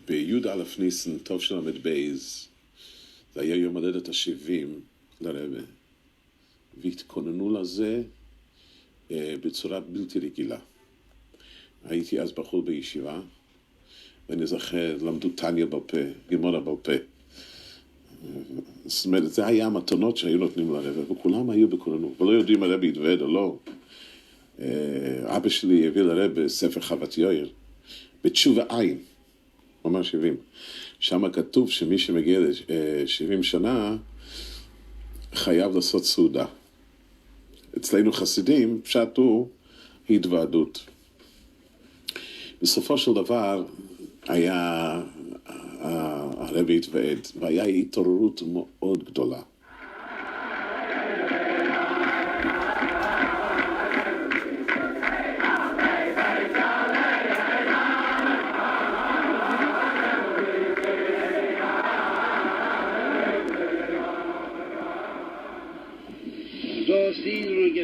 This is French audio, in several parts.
בי"א ניסן, תשל"ב, זה היה יום הולדת ה-70 לרבי, והתכוננו לזה בצורה בלתי רגילה. הייתי אז בחור בישיבה, ואני זוכר, למדו טניה בעל פה, גמרא בעל פה. זאת אומרת, זה היה המתנות שהיו נותנים לרבי, וכולם היו בכוננות, ולא יודעים הרבי יתוועד או לא. אבא שלי הביא לרבי ספר חוות יאיר, בתשובה עין, ממש 70. שם כתוב שמי שמגיע ל-70 שנה, חייב לעשות סעודה. אצלנו חסידים, פשט הוא התוועדות. בסופו של דבר, היה הרבי התוועד, והיה התעוררות מאוד גדולה.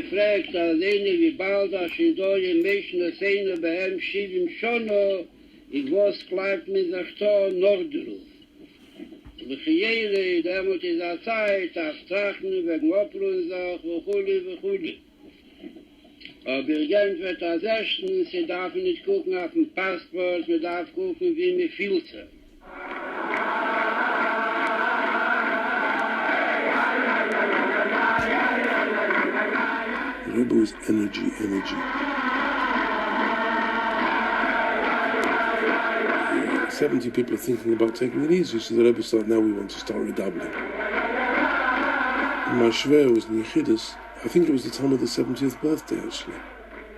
gefragt, alleine wie bald, als in neue Menschen Szene bei ihm schieben schon, ich was bleibt mir sich da noch drauf. Bechiyele, damals ist eine Zeit, auf Trachten, wegen Opferungsach, וכולי. Aber irgendwann wird als erstens, sie darf nicht gucken auf den Passport, man darf gucken, wie man fühlt sich. The Rebbe was energy. 70 people are thinking about taking it easy, so the Rebbe thought, now we want to start redoubling. And my shver was in Yechidus. I think it was the time of the 70th birthday, actually,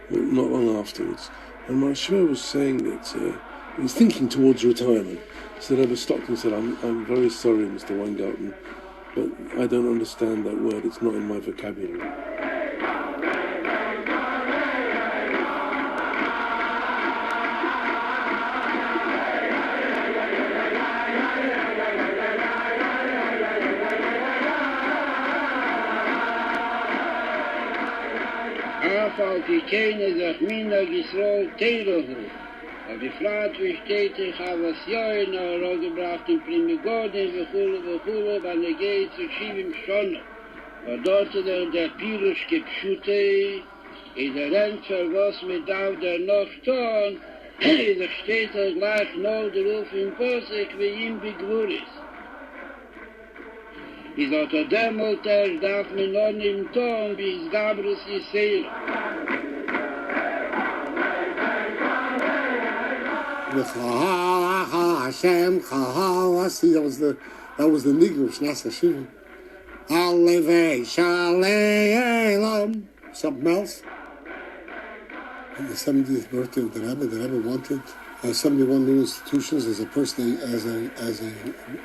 not long afterwards. And my shver was saying that he was thinking towards retirement. So the Rebbe stopped and said, I'm very sorry, Mr. Weingarten, but I don't understand that word. It's not in my vocabulary. Als die keine sich minder Gisrol Teilohu. Aber die Frage, wie steht ich, habe es ja in der Rolle gebracht, in Primigodin, וכולי, wann geht zu schieben schon. Und dort der Pirush gepschute, in der Rentfer, was mit auf der noch tun, da steht gleich noch der Ruf in Posek, wie ihm begwuris. Ich sagte, der Mutter darf mir noch nicht tun, wie es Gabrus ist sehr. Hashem, that was the Negro Shnas Hashivim. Alevei Shalei something else. On the 70th birthday of the Rebbe wanted 71 new institutions as a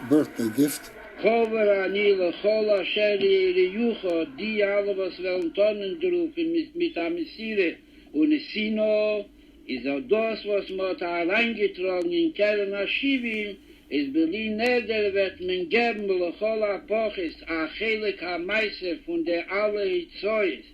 birthday gift. Chover ani lechol asher yiriyucho, die alle was wollen tonnen drufen mit Amisire und Sino, ist auch das, was man hereingetragen in Keren Ashivim, ist Berlin Neder wird man geben, lechol apochis, achelik ha-meise von der alle Hitzois,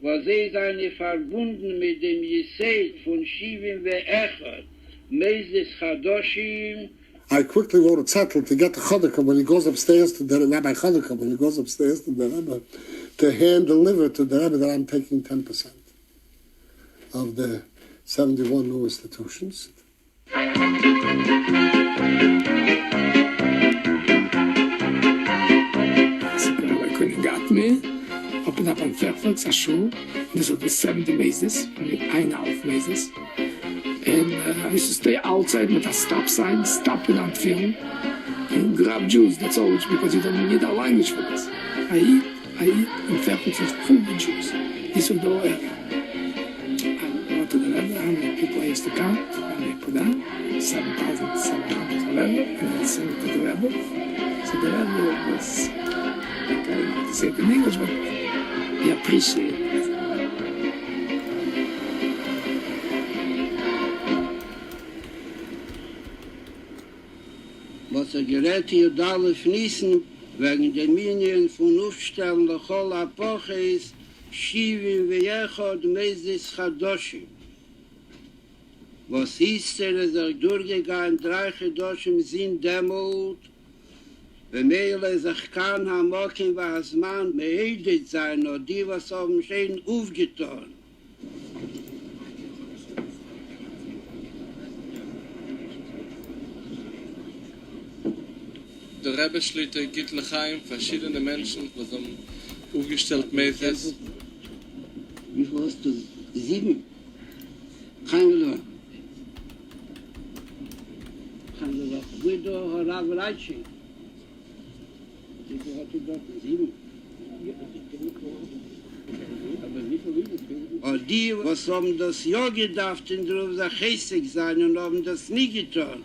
was sie seine verbunden mit dem Yesed von Shivim ve-Echad, Meises Chadoshim. I quickly wrote a zettel to get to Chanukah when he goes upstairs to the Rabbi Chanukah, when he goes upstairs to the Rebbe, to hand deliver to the Rebbe that I'm taking 10% of the 71 new institutions. I couldn't got me. Open up on Fairfax, a show. This was the 70 mazes, only 1.5 mazes. And I used to stay outside with a stop sign, stop it on film, and grab Jews, that's all, because you don't need a language for this. I eat in Fairfax is full of Jews. This was the way. I go to the level, how many people I used to count, and I put down 7,700 level, and then send it to the level. So the level was, I don't know to say it in English, but he appreciated it. Was gerät hier Dalef Nissen, wegen der Minien von Aufstellen Lechol Apoches, Shivim Veyechod Mezis Chadoshim. Was ist durchgegangen, 3 Chidoshim sind dämmelt, Bemele sich kann Hamokim was man meheidet sein, und die, was haben schön aufgetan. Der Rebbe schlitte gibt L'chaim verschiedene Menschen, was haben aufgestellt Meses. Wie viel hast du? 7? Chaim Guido Harav Reichi. Wie viel hat du dort? 7? Und die, was haben das ja gedacht, und drauf sich sein und haben das nie getan,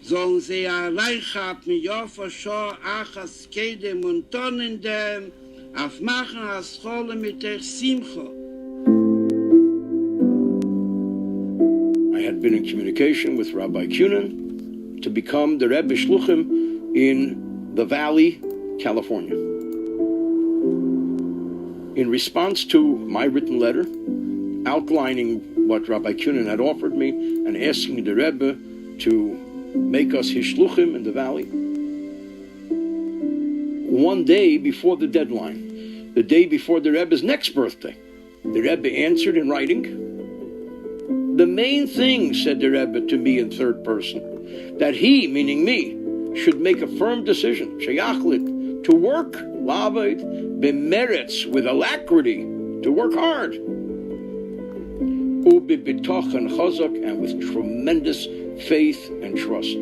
sollen sie erreich haben, ja verschau, achas kedem und tonnendem, auf machen as Chole mit der Simcha. I had been in communication with Rabbi Kunin to become the Rebbe Shluchim in the Valley, California. In response to my written letter, outlining what Rabbi Kunin had offered me and asking the Rebbe to make us his Shluchim in the Valley, one day before the deadline, the day before the Rebbe's next birthday, the Rebbe answered in writing, the main thing, said the Rebbe to me in third person, that he, meaning me, should make a firm decision, sheyachlit, to work, laved, bemeretz, with alacrity, to work hard, ubi bitochen chazak, and with tremendous faith and trust.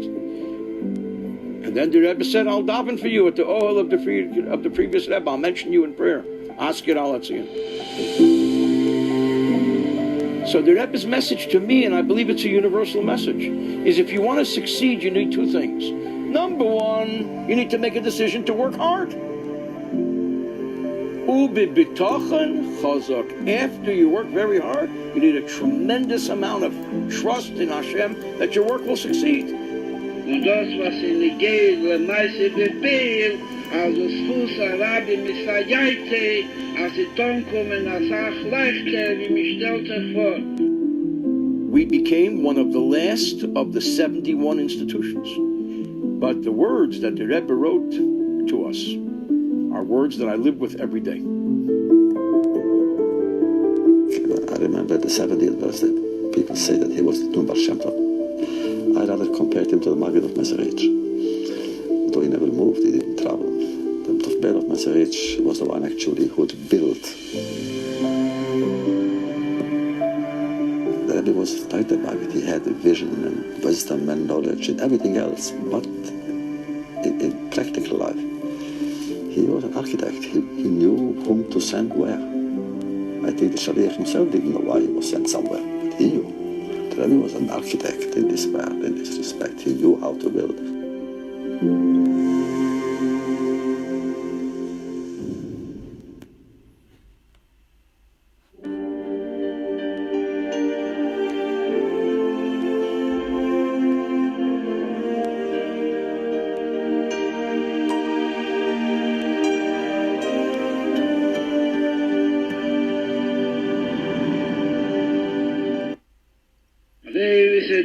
And then the Rebbe said, I'll daven for you at the ohel of the previous Rebbe. I'll mention you in prayer. Ask it, I'll see it. So the Rebbe's message to me, and I believe it's a universal message, is if you want to succeed, you need 2 things. Number 1, you need to make a decision to work hard. Ubi bitochen chazak. After you work very hard, you need a tremendous amount of trust in Hashem that your work will succeed. Und das, was in der Gehl, der meiste Befehl, also Schuss, Arabi, Messiaite, als die Ton kommen, als auch leichter, wie mich stellte vor. We became one of the last of the 71 institutions. But the words that the Rebbe wrote to us are words that I live with every day. I remember the 70th birthday. People say that he was the Bar Shem Tov. I rather compared him to the Maggid of Meserich. Though he never moved, he didn't travel. The Tofber of Meserich was the one actually who had built. The Rebbe was like the Maggid. He had vision and wisdom and knowledge and everything else. But in practical life, he was an architect. He knew whom to send where. I think the Shaliach himself didn't know why he was sent somewhere. But he knew. The Rebbe was an architect in this respect. He knew how to build.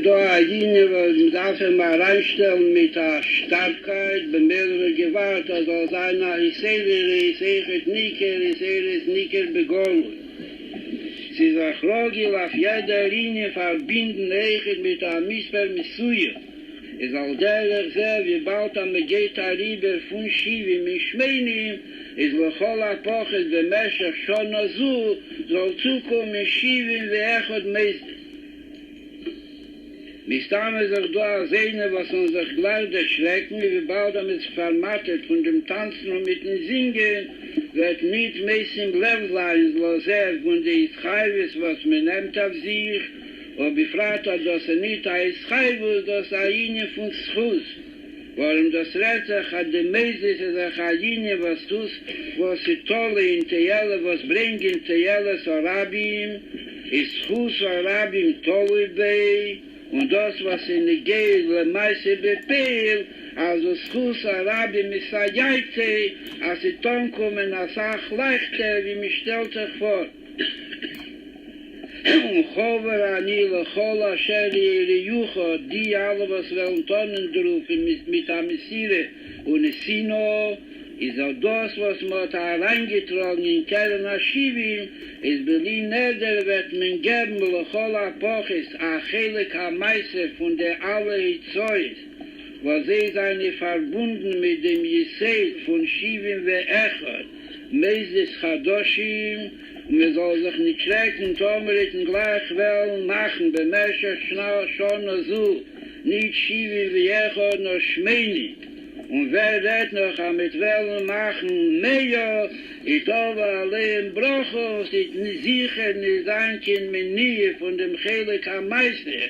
Da jene, was darf mal reinstellen mit der Starkheit, bei mehreren gewahrt, also seiner Iselet Niker begonnen. Sie sagt, Rogil auf jeder Linie verbinden Eichet mit der Misper Misuya. Es all derlich sehr, wie bald am geht rüber von Shivi mit Schmeinim, es lechol apochet bemeschach schon azu, soll zukommen Shivi wie Echot Meister. Nicht einmal sich da sehen, was uns sich gleich erschrecken, wie bald damit vermattet von dem Tanzen und mit dem Singen, wird nicht mehr im Blevlein, los von der Ischaiwes, was man nimmt auf sich, und befragt hat, dass nicht ein Ischaiwes, dass eine von Schuss. Warum das Rätsel hat die Meise, sich eine, was tust, was sie tolle in Tejelle, was bringt in Tejelle so Rabim, ist Schuss so Rabim tolle bei, und das, was in der Gehl, der meiste Befehl, also Schuss, Arabi, Messiaite, als die Ton kommen, als auch leichter, wie mich stellt sich vor. Chover ani lechol asher yeriucho, die alle was wollen tonnen drufen mit Amisire und Sino, is auch das, was man da reingetragen in Keren Ashivim, is Berlin Neder wird man geben, lechol apochis, a chelik ha-meise von der alle Hitzois, was sie seine verbunden mit dem Jesed von Shivim ve Echad, Meises Chadoshim, und man soll sich nicht schrecken, Tomeriten gleich wel machen, bemerkst schnell schon so, nicht Shivim ve Echad, noch Schmeini. Und wer redt noch mit Wellen machen, mehr, ich habe allein Brochos, ich nicht sicher nicht sein kann, mit Nähe von dem Chelik am Meister,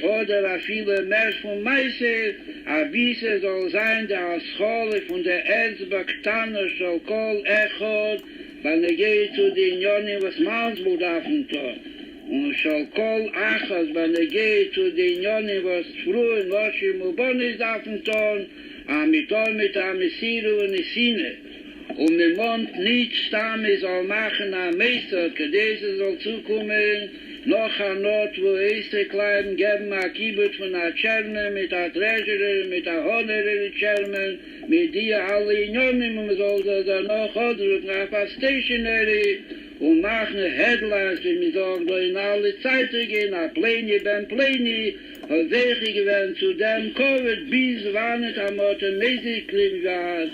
oder a viele mehr vom Meister, a Wiese soll sein, der Schole von der Erzbaktaner soll kol Echot, wenn geht zu den Jonen, was Mansbud aufentort. Und soll kol Achas, wenn geht zu den Jonen, was früher noch im Ubonis aufentort, mit Amesiru und Sine. Und der Mond nicht Stamme soll machen am Meister, diese soll zukommen, noch an Ort, wo erste Kleinen geben, a Kibbutz von a Tschermen, mit a Treasurer, mit a Honorary Chairman, mit die alle Unionen, und man soll da noch ausdrücken, auf a Stationary, und machen Headlines, wie man sagt, in alle Zeitungen, a Pläne, ben Pläne, und welche gewähren zu dem Covid, bis wann es am Automäßig war,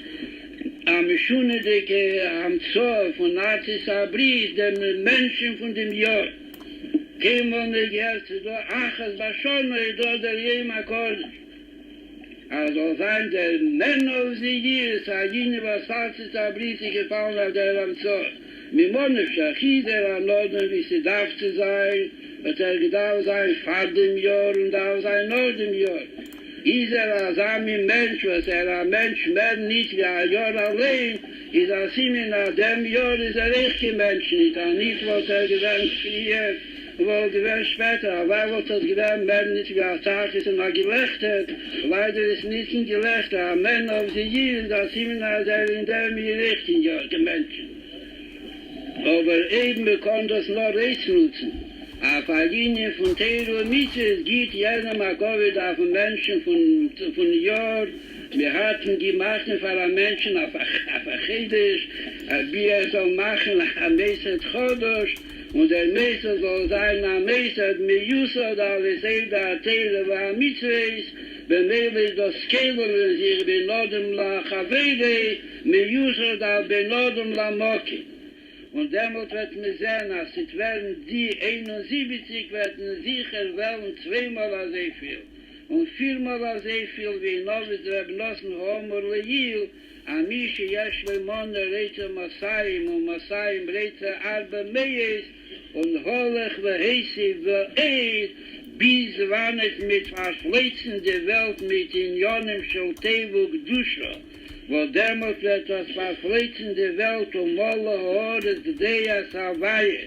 am Schunedecke, am Zoll von Nazis Abris, dem Menschen von dem Jahr. Kämen wir jetzt, ach, es war schon mal der Jemakkord. Also sein der Man of the Year, Sajine, was Nazis Abris gefallen hat, der am Zoll. Mit Monefschach, jeder an Norden, wie sie darf zu sein, wird gedacht sein, vor dem Jahr und darf sein nach dem Jahr. Dieser Asami Mensch, was ein Mensch mehr nicht wie ein Jahr allein, ist Asimi nach dem Jahr ist richtige Mensch nicht, nicht was gewinnt früher, was gewinnt später, aber was gewinnt mehr nicht wie ein Tag ist und gelechtet, leider ist nicht gelechtet, ein Man of the Year ist Asimi nach in dem richtigen Jahr, die Menschen. Aber eben bekommt das noch rechts nutzen. Auf eine Linie von Teiro und Mitzvah geht jeder Makovid auf den Menschen von Jahr. Wir hatten gemacht für einen Menschen auf ein Chedisch, wie soll machen, ein Meister Chodosh, und der Meister soll sein, ein Meister Meyusad, alles Eda, Teiro und Mitzvah, benele das Kelele, sich benodem la Chavede, Meyusad, benodem la Moki. Und damit wird man sehen, als es werden die 71 werden sicher werden zweimal so viel. Und viermal so viel wie Novis Rebnossen Homer Leil, Amische Jeschle Mone Reite Masayim und Masayim Reite Arbe Meis und Holech Veheisi Ve'ed, bis wann es mit verschleißender Welt mit in Jonem Scholtevo Gdusha. Wo demot wird das verfleißende Welt alle Hores Deas Hawaii,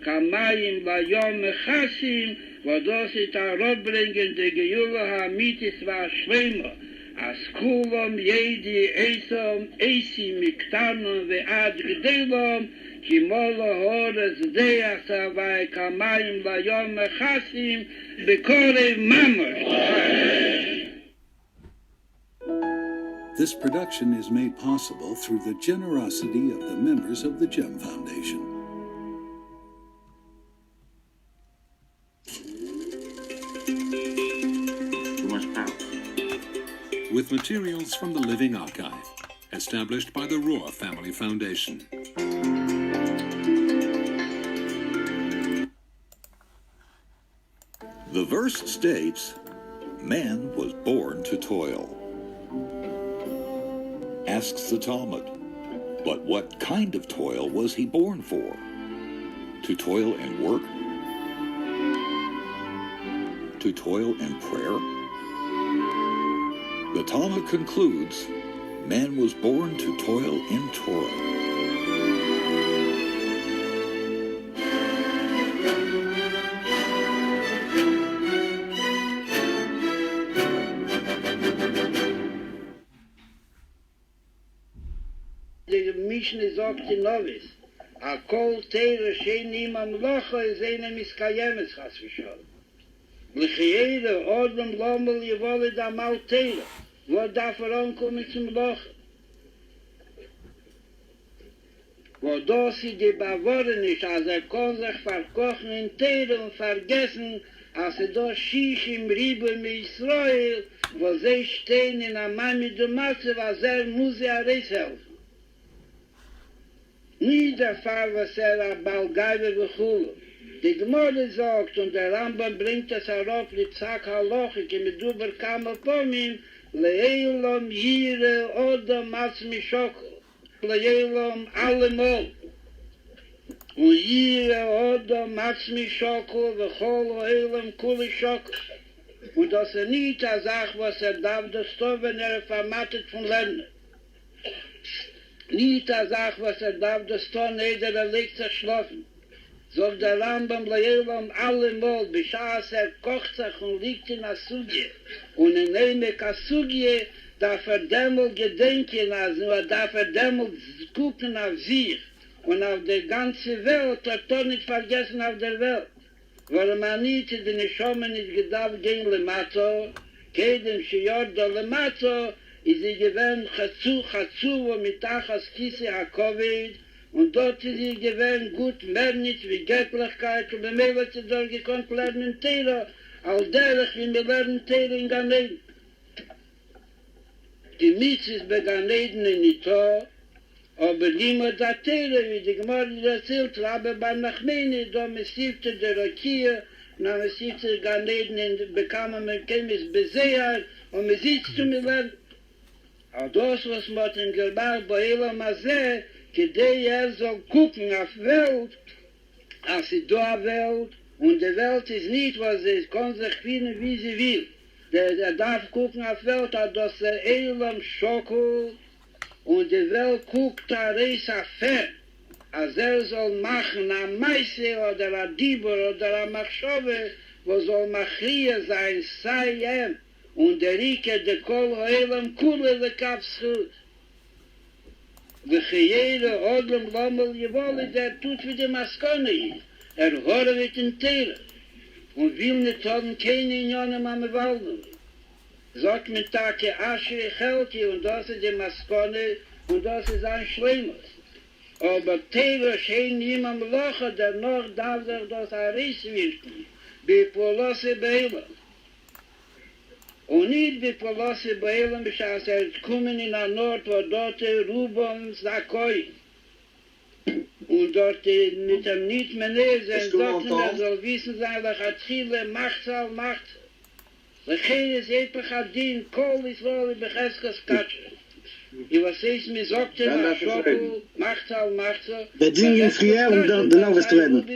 Kamayim Bayom Chassim, wo das ist ein Robbringende Gejule Hamitis war Schwimmer, as Kulom Jedi Esom, Esi Miktanon Ve'ad Gdelom, ki Molle Hores Deas Hawaii, Kamayim Bayom Chassim, Bekore Mamosh. This production is made possible through the generosity of the members of the GEM Foundation. With materials from the Living Archive, established by the Rohr Family Foundation. The verse states, man was born to toil. Asks the Talmud, but what kind of toil was he born for? To toil and work? To toil and prayer? The Talmud concludes, man was born to toil in Torah. Die Mischne sagt in Novis, הכל תרא שאין ממלכה איזנה מסקיימת חס ושלום. לחיירה אודם לומל יבולד עמל תרא, ודף אונקומmen zum Lochen. Wo das sie die bewahren ist, als kann sich verkochen in Teere und vergessen, als da Schiech im Riebe mit Israel, wo sie stehen in der Mami de Matze, was muss Reis helfen. Nie der Fall, was Balgaiwe bechule. Die Gemorde sagt, und der Rambam bringt es herauf, die Zak Halochik, mit Duber Kamapomim, Leilom Yire Oda Matz Mishoko. Leilom allemal. Und Yire Oda Matz Mishoko, Vechol Leilom Kuli Shoko. Und das ist nicht eine Sache, was darf das tun, wenn vermattet von Lernen. Nicht eine Sache, was darf das tun, jeder legt sich schlafen. Sagt der Rambam Leilom allemal, Bishas kocht sich und liegt in der Sugje. Und in einem Kasugje darf dämmel gedenken, also darf dämmel gucken auf sich und auf die ganze Welt, hat nicht vergessen auf der Welt. Weil man nicht in den Schommen nicht gedacht gegen Lemato, kedem Shiordo Lemato, ist sie gewähnt Chatzu, wo mit Achas Kisse Hakovid, und dort ist sie gewähnt gut mehr nicht wie Göttlichkeit, und bei mir wird sie dort gekonnt lernen Teira, al derich wie wir lernen Teira in Ganeden. Die Mitzis bei Ganeden in Ito, aber niemand da Teira, wie die Gemorde erzählt, Rabbi Bar Nachmeni, da messivte der Rakia, na messivte Ganeden, bekam man Chemis Beseher, und man sieht zu mir lernen. Aber das, was man in Gelbar bei Elam Azeh, kedei soll gucken auf Welt, als sie da Welt, und die Welt ist nicht, was sie kann sich finden, wie sie will. Der darf gucken auf Welt, dass der Elam Schoko, und die Welt guckt da Reis auf Fer, als soll machen am Meise oder a Dibur oder a Machshove, wo soll Machria sein, sei und der Rike, der Kol Elam Kule, der Kapschut. V'chiyere Odlem Lommel Jevoli, der tut wie die Maskone ist. Horvet in Teire. Und will nicht haben keine Unionen am Walden. Sagt mit Tage Aschere Chelki, und das ist die Maskone, und das ist ein Schlimmes. Aber Teire schien niemand Loche, der noch darf sich das Aris wirken. Bipolose Beila. Und nicht wie Polosse Beilem, als kommen in der Nord, wo dort Rubon Sakoi. Und dort mit dem Nicht-Menese, dort soll wissen sein, dass Chile Machtsal macht. Lechene ist einfach Adin, Kol Israel, Becheskas Katsche. Ich was ist mir sagte, Schoko, Machtsal. Wir sind hier früher, de noch was zu reden.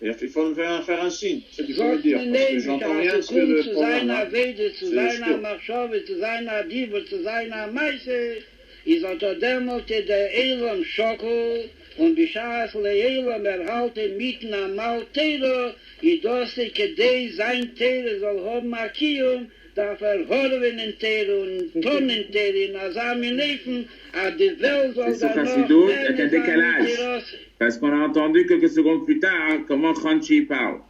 Il faut faire un signe, c'est ce que je veux Sagt dire. mir Parce que nicht, j'entends rien als ce que le zu programme seiner a. Wede, zu C'est seiner sûr. Machshove, zu seiner Diebe, zu seiner Meise, ist unter demolte der Elam Schoko, und Bishas le Elam erhalte mitten am Mal Teiro, i doste kedei sein Teiro soll haben Akiyum, darf horven in Teiro und tonnen Teiro in Asamin Leifen, a die Welt soll C'est dann sur noch Chassidut, avec un werden décalage. Tirose. Parce qu'on a entendu quelques secondes plus tard comment Khanchi parle.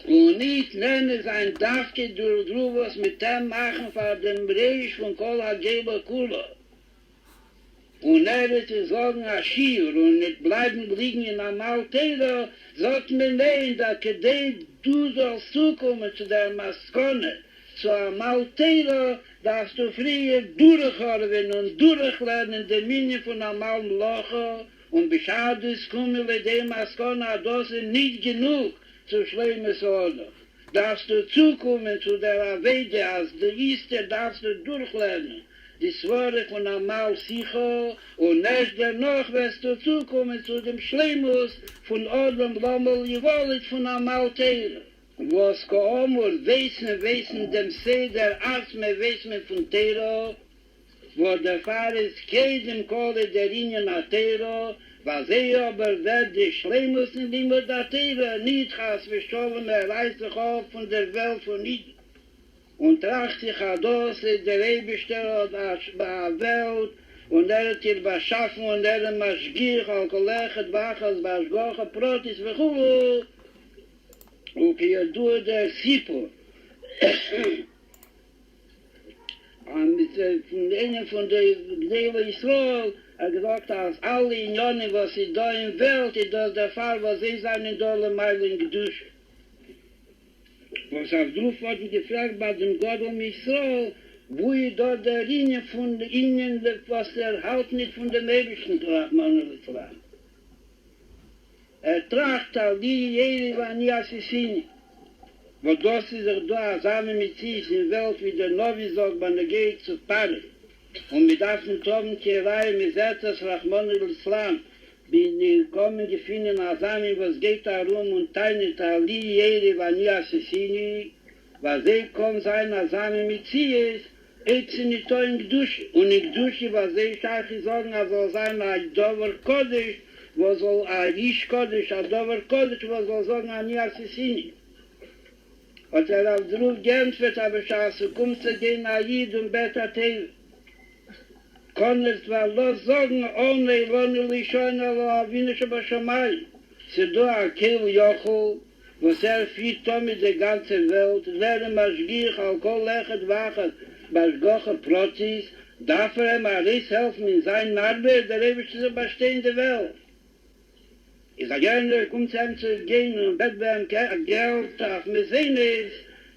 Und nicht nennen sein Dafke durch Druvos mit dem machen vor dem Reisch von Kol HaGeba Kula. Und wird sagen Aschir und nicht bleiben liegen in Amal Teiro, sagt mir nein, da kedei du sollst zukommen zu der Maskone, zu Amal Teiro, darfst du früher durchhören und durchlernen die Minie von Amal Mlocho, und Beschades kommen wir dem Maskone, das ist nicht genug zu schlimmes Ordnung. Darfst du zukommen zu der Avede, als der Easter darfst du durchlernen. Die Swore von Amal Sicho, und erst danach wirst du zukommen zu dem Schlimmus von Odom Lommel Jewolit von Amal Teire. Was koomur weisen dem Seder Arzme weisen von Teiro, wo der Pfarrer ist keinem Kohle der Ingen a Teiro, was aber wird die Schlimmus in die Mutter nicht has bestohlen, reißt sich auf von der Welt von Iden. Und tracht sich Ados, der Rebesteller der Welt, und hat ihr beschaffen und Maschgir, Alkolechet, Wachas, Baschgoche, Protis, Vechulu, und hier du der Sipo. Und von einem von der Gdele Yisrael, gesagt, als alle Unionen, was sie da in der Welt, ist das der Fall, was sie sein in Dolle Meilen geduscht. Was auf Ruf wurde gefragt bei dem Gott Yisrael, wo ich dort der Linie von ihnen, was halt nicht von dem Ewigen Mann war. Tracht all die jede war nie Assassini. Wo das ist da, zusammen mit sich in der Welt, wie der Novi sagt, wenn geht zu Paris. Und mit affen Toben Kirei, mit Zetas Rachmon al-Islam, bin ich kommen gefunden, zusammen, was geht darum und teilt Ali, jede war nie Assassini, was sie kommen sein, zusammen mit sie ist, sie nicht in Gdusche. Und in Gdusche, was sie starke sagen, also sein, ein Dover Kodesh, wo soll ein Ish Kodesh, ein Dover Kodesh, wo soll sagen, ein Assassini. Und auf Druf geämpft, aber schaße, kommt zu gehen, Aid und Beta Teil. Kann es zwar los sagen, ohne Ilonili schon, aber Winische Bashamai. Sie do Akel Jochel, wo sehr viel mit der ganzen Welt, lernen Maschgich, Alkohol, Lechet, Wachet, Baschgoche, Protis, darf ihm alles helfen in seinen Arbeit, der ewigste bestehende Welt. Ich sage gerne, kommt es zu gehen und Wettbewerb Geld auf Messias,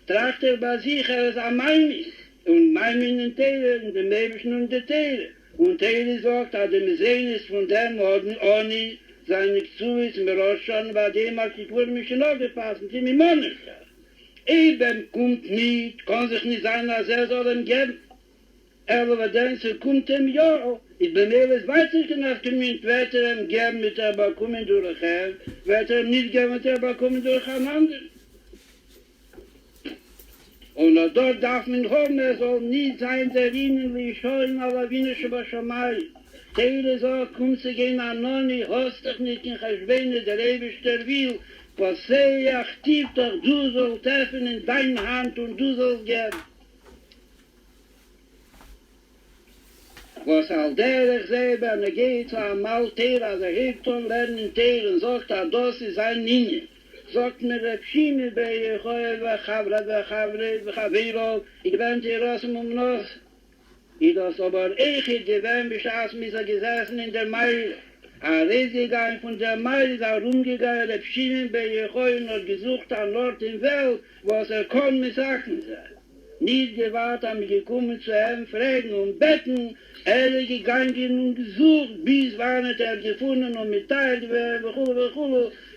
tracht bei sich, ist am Meinis. Und Meimin und Teile, und dem Ewigsten und der Teile. Und Teile sagt, dass der Messias von dem Oni seine zu ist, mir auch schon, bei dem, als ich wurde mich schon aufgepasst, die mir Monat. Eben kommt nicht, kann sich nicht sein, als soll ihm geben. Aber dann kommt ihm ja. Ich bin mir das weiß ich nach dem Wind, wird ihm geben mit der Bakumen durch ihn, wird ihm nicht geben mit der Bakumen durch einen anderen. Und dort darf man hoffen, soll nicht sein, der ihnen wie schon, aber wie nicht über Schamai. Teile so, kommt sie gehen an Noni, hast dich nicht in Chashbene, der ewigste will, was sehr aktiv doch, du sollst treffen in deine Hand und du sollst geben. Was all der ich sehe, wenn geht zu einem Malteer, als hebt und lernen Teeren, sagt das ist ein Ninja. Sagt mir, Pschimi bei Jehoe, Chavero, ich bin die Rossum noch. Ich das aber die werden beschaß mit gesessen in der Meile. Gegangen von der Meile, da rumgegangen, der Pschimi bei Jehoe, und gesucht an Ort in Welt, was kann mit Sachen sein. Nicht gewahrt, haben gekommen zu ihm, fragen und betten, gegangen und gesucht, bis war nicht gefunden und mitteilt werden,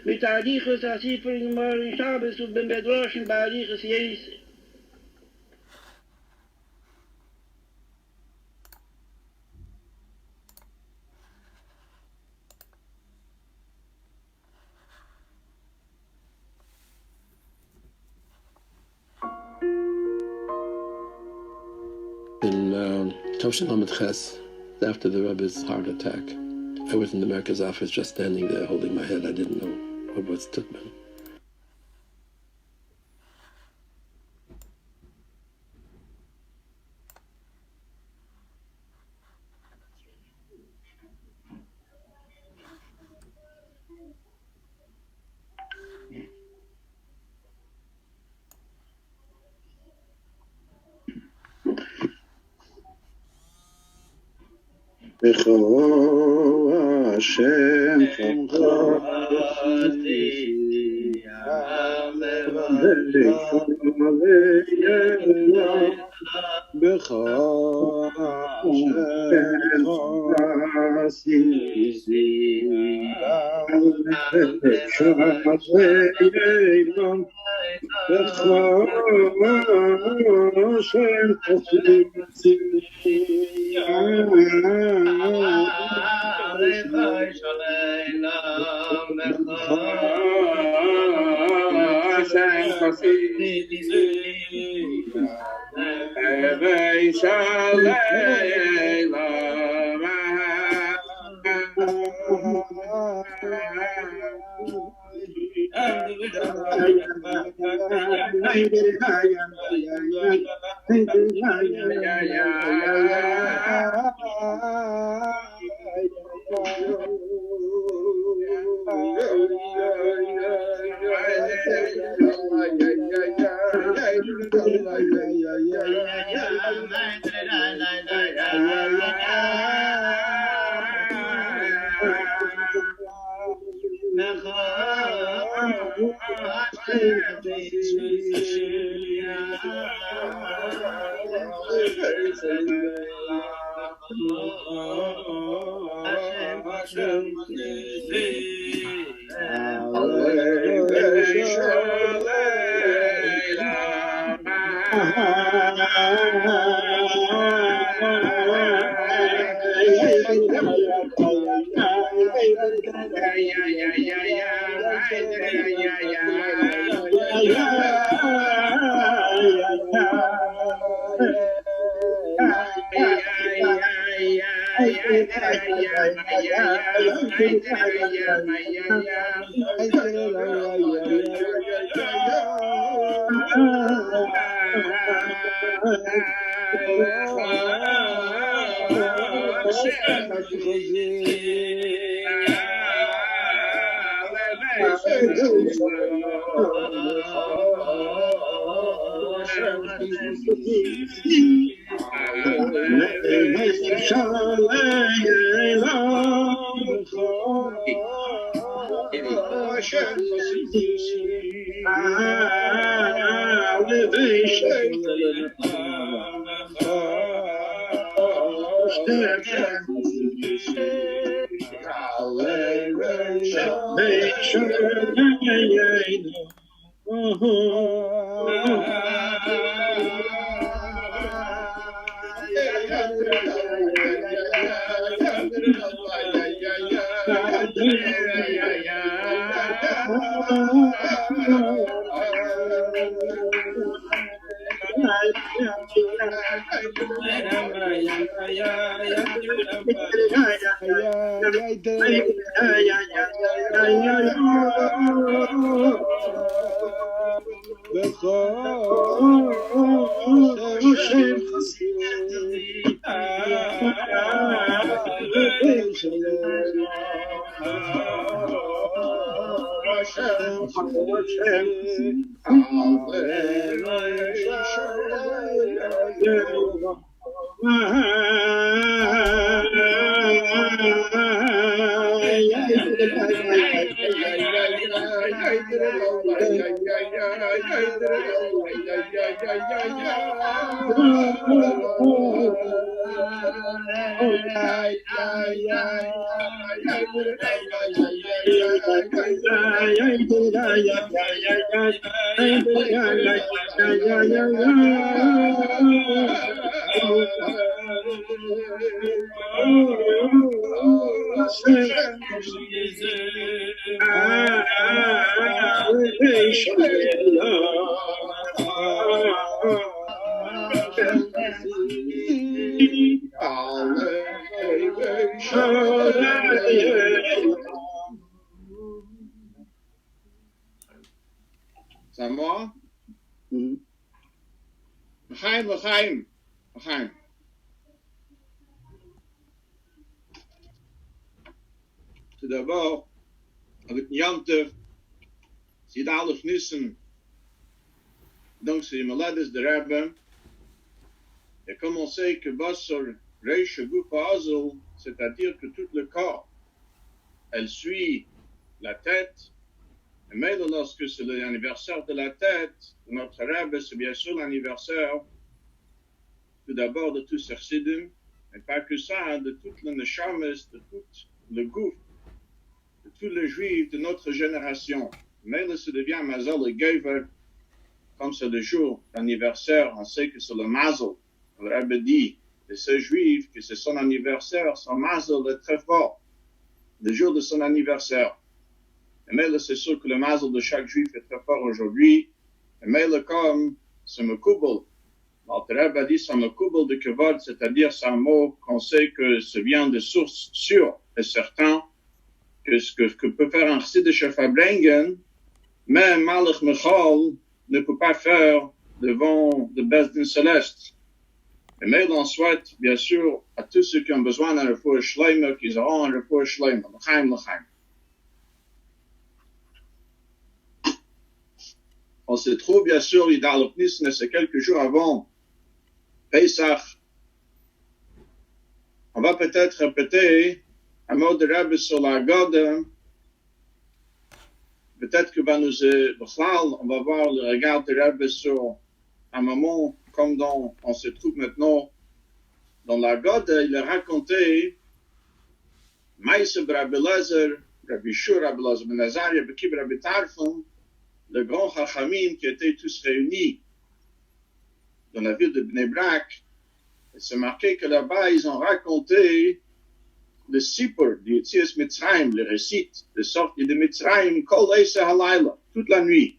mit Arichus, als ich für ihn mal in Schabes und beim Bedroschen bei Arichus Jesu. In Toshin Lamed Ches, after the Rebbe's heart attack, I was in the Merkaz office just standing there holding my head. I didn't know what was Tutman. Bechol Hashem Chachati Bechol C'est à moi? L'chaim. Tout d'abord, avec Yom-Tov, c'est Aleph Nissen. Donc, c'est Malades de Rebbe. Et comme on sait que Bassar Reish Guf Hazel, c'est-à-dire que tout le corps, elle suit la tête. Et même lorsque c'est l'anniversaire de la tête, notre Rebbe, c'est bien sûr l'anniversaire, tout d'abord de tous ces chassidim, et pas que ça, de toutes les neshamas, de tout le gouf, de tous les juifs de notre génération. Mais là, ça devient Mazel et Gever, comme c'est le jour d'anniversaire, on sait que c'est le Mazel. Le Rebbe dit de ces juifs que c'est son anniversaire, son Mazel est très fort, le jour de son anniversaire. Et mais là, c'est sûr que le Mazel de chaque juif est très fort aujourd'hui. Et mais là, comme c'est Mekoubel, le Rebbe a dit c'est Mekoubel de Kevod, c'est-à-dire c'est un mot qu'on sait que ça vient de sources sûres et certaines, que ce que peut faire un chassid de Shefabrengen, même Malach Michal ne peut pas faire devant le Bezdin Céleste. Et mais on souhaite, bien sûr, à tous ceux qui ont besoin d'un repos shleim, qu'ils auront un repos shleim. L'chaim, l'chaim. On se trouve, bien sûr, dans le Knisne, c'est quelques jours avant Pesach. On va peut-être répéter un mot de Rebbe sur la Gode. Peut-être que on va voir le regard de Rebbe sur un moment comme dont on se trouve maintenant dans la Gode. Il a raconté Maïse Rabbi Lezer, Rabbi Shur, Rabbi Lezer ben Azariah, Rabbi Kiva, Rabbi Tarfon, le grand Chachamim qui étaient tous réunis dans la ville de Bnei Brak. Et c'est marqué que là-bas, ils ont raconté le Sipur du Yetzias Mitzrayim, le récit de sortie de Mitzrayim, Kol Eise Halayla, toute la nuit.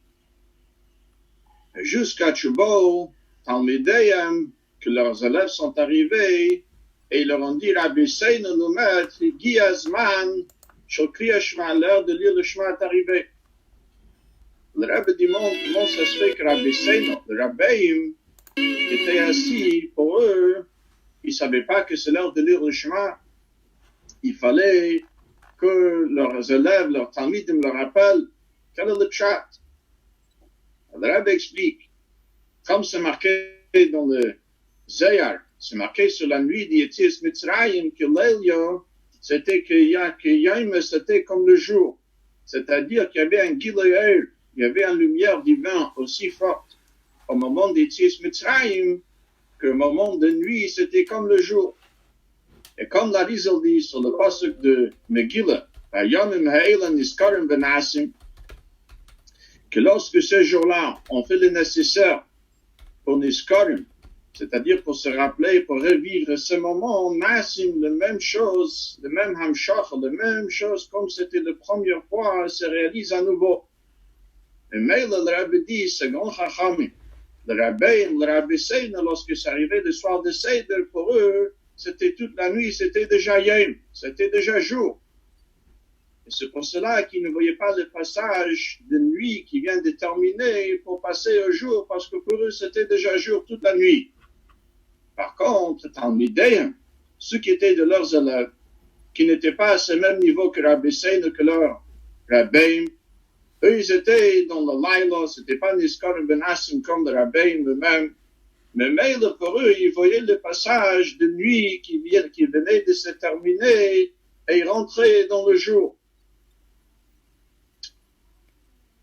Et jusqu'à Tchoubo, Talmideyam, que leurs élèves sont arrivés, et ils leur ont dit, Rabbi Seino nous maître, Gi Azman, Shokriya Shema, l'heure de lire le Shema est arrivé. Le Rebbe demande comment ça se fait que Rabbi Seino, le Rabbeim, était assis pour eux, ils ne savaient pas que c'est l'heure de lire le Shema. Il fallait que leurs élèves, leurs talmidim leur rappellent quel est le pshat. Le Rebbe explique, comme c'est marqué dans le Zayar, c'est marqué sur la nuit d'Yetzias Mitzrayim que l'Elia, c'était que Yom, c'était comme le jour. C'est-à-dire qu'il y avait un Gilead, il y avait une lumière divine aussi forte au moment d'Yetzias Mitzrayim qu'au moment de nuit, c'était comme le jour. Et comme la Rizal dit sur le pasuk de Megillah, que lorsque ces jours-là, on fait le nécessaire pour Niskarim, c'est-à-dire pour se rappeler, pour revivre ce moment, Nassim, la même chose, le même Hamshach, la même chose comme c'était la première fois, se réalise à nouveau. Et mais le Rabbi dit, c'est grand Chachamim, le Rabbi Seina, lorsque c'est arrivé le soir de Seder, pour eux, c'était toute la nuit, c'était déjà Yom, c'était déjà jour. Et c'est pour cela qu'ils ne voyaient pas le passage de nuit qui vient de terminer pour passer au jour, parce que pour eux, c'était déjà jour toute la nuit. Par contre, Talmideyim, ceux qui étaient de leurs élèves, qui n'étaient pas à ce même niveau que Rabbi Seina, que leur Rabbeim, eux, ils étaient dans le Laila, c'était pas Niskarim ben Asim comme le Rabbeim eux-mêmes. Mais pour eux, ils voyaient le passage de nuit qui venait de se terminer et ils rentraient dans le jour.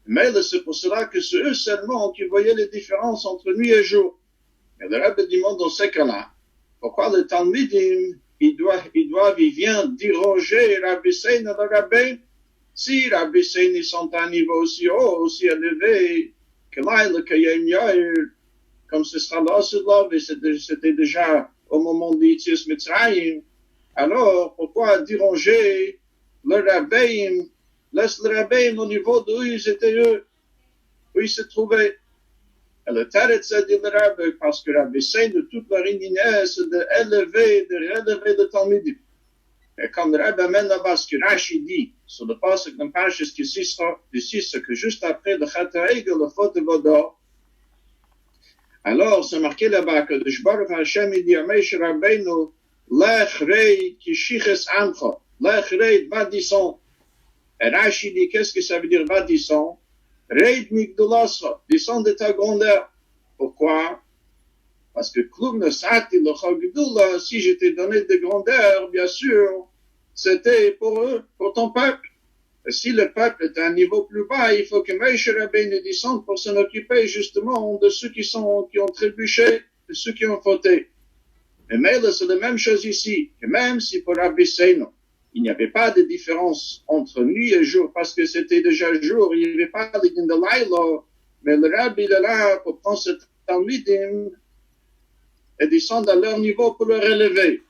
Mais c'est pour cela que c'est eux seulement qui voyaient les différences entre nuit et jour. Et le Rebbe demande dans ces cas-là, pourquoi le Talmidim, ils viennent déroger Rabbi Seina et le Rabbeim? Si Rabbi Seina sont à un niveau aussi haut, aussi élevé, que là, le Kayem Yair, comme ce sera là sur l'homme, et c'était déjà au moment d'Yetzias Mitzrayim, alors pourquoi déranger le Rabbeim, laisse le Rabbeim au niveau d'où ils étaient eux, où ils se trouvaient. Et le Teretz a dit le Rabbe, parce que Rabbi Seina, de toute leur indigné, c'est de relever le Talmidim. Et comme le Rabbe amène là-bas ce que Rashi dit, sur le passage d'un Parshas Kisisra, que juste après le Chataïg, le faute de Vodor, alors, c'est marqué là-bas que le Shbarach Hashem, il dit à Meish Rabbeinu, Lech rei kishiches amcha, Lech rei vadison. Et Rashi dit, qu'est-ce que ça veut dire vadison? Rei migdulasa, descend de ta grandeur. Pourquoi? Parce que Klum Nesati, le Chagdula, si je t'ai donné de grandeur, bien sûr, c'était pour eux, pour ton peuple. Et si le peuple est à un niveau plus bas, il faut que Moshe Rabbeinu descende pour s'en occuper justement de ceux qui ont trébuché, de ceux qui ont fauté. Mais c'est la même chose ici, que même si pour Rabbi Seina, il n'y avait pas de différence entre nuit et jour, parce que c'était déjà jour, il n'y avait pas de Laila, mais le Rabbi est là pour prendre ce Talmidim et descendre à leur niveau pour le relever.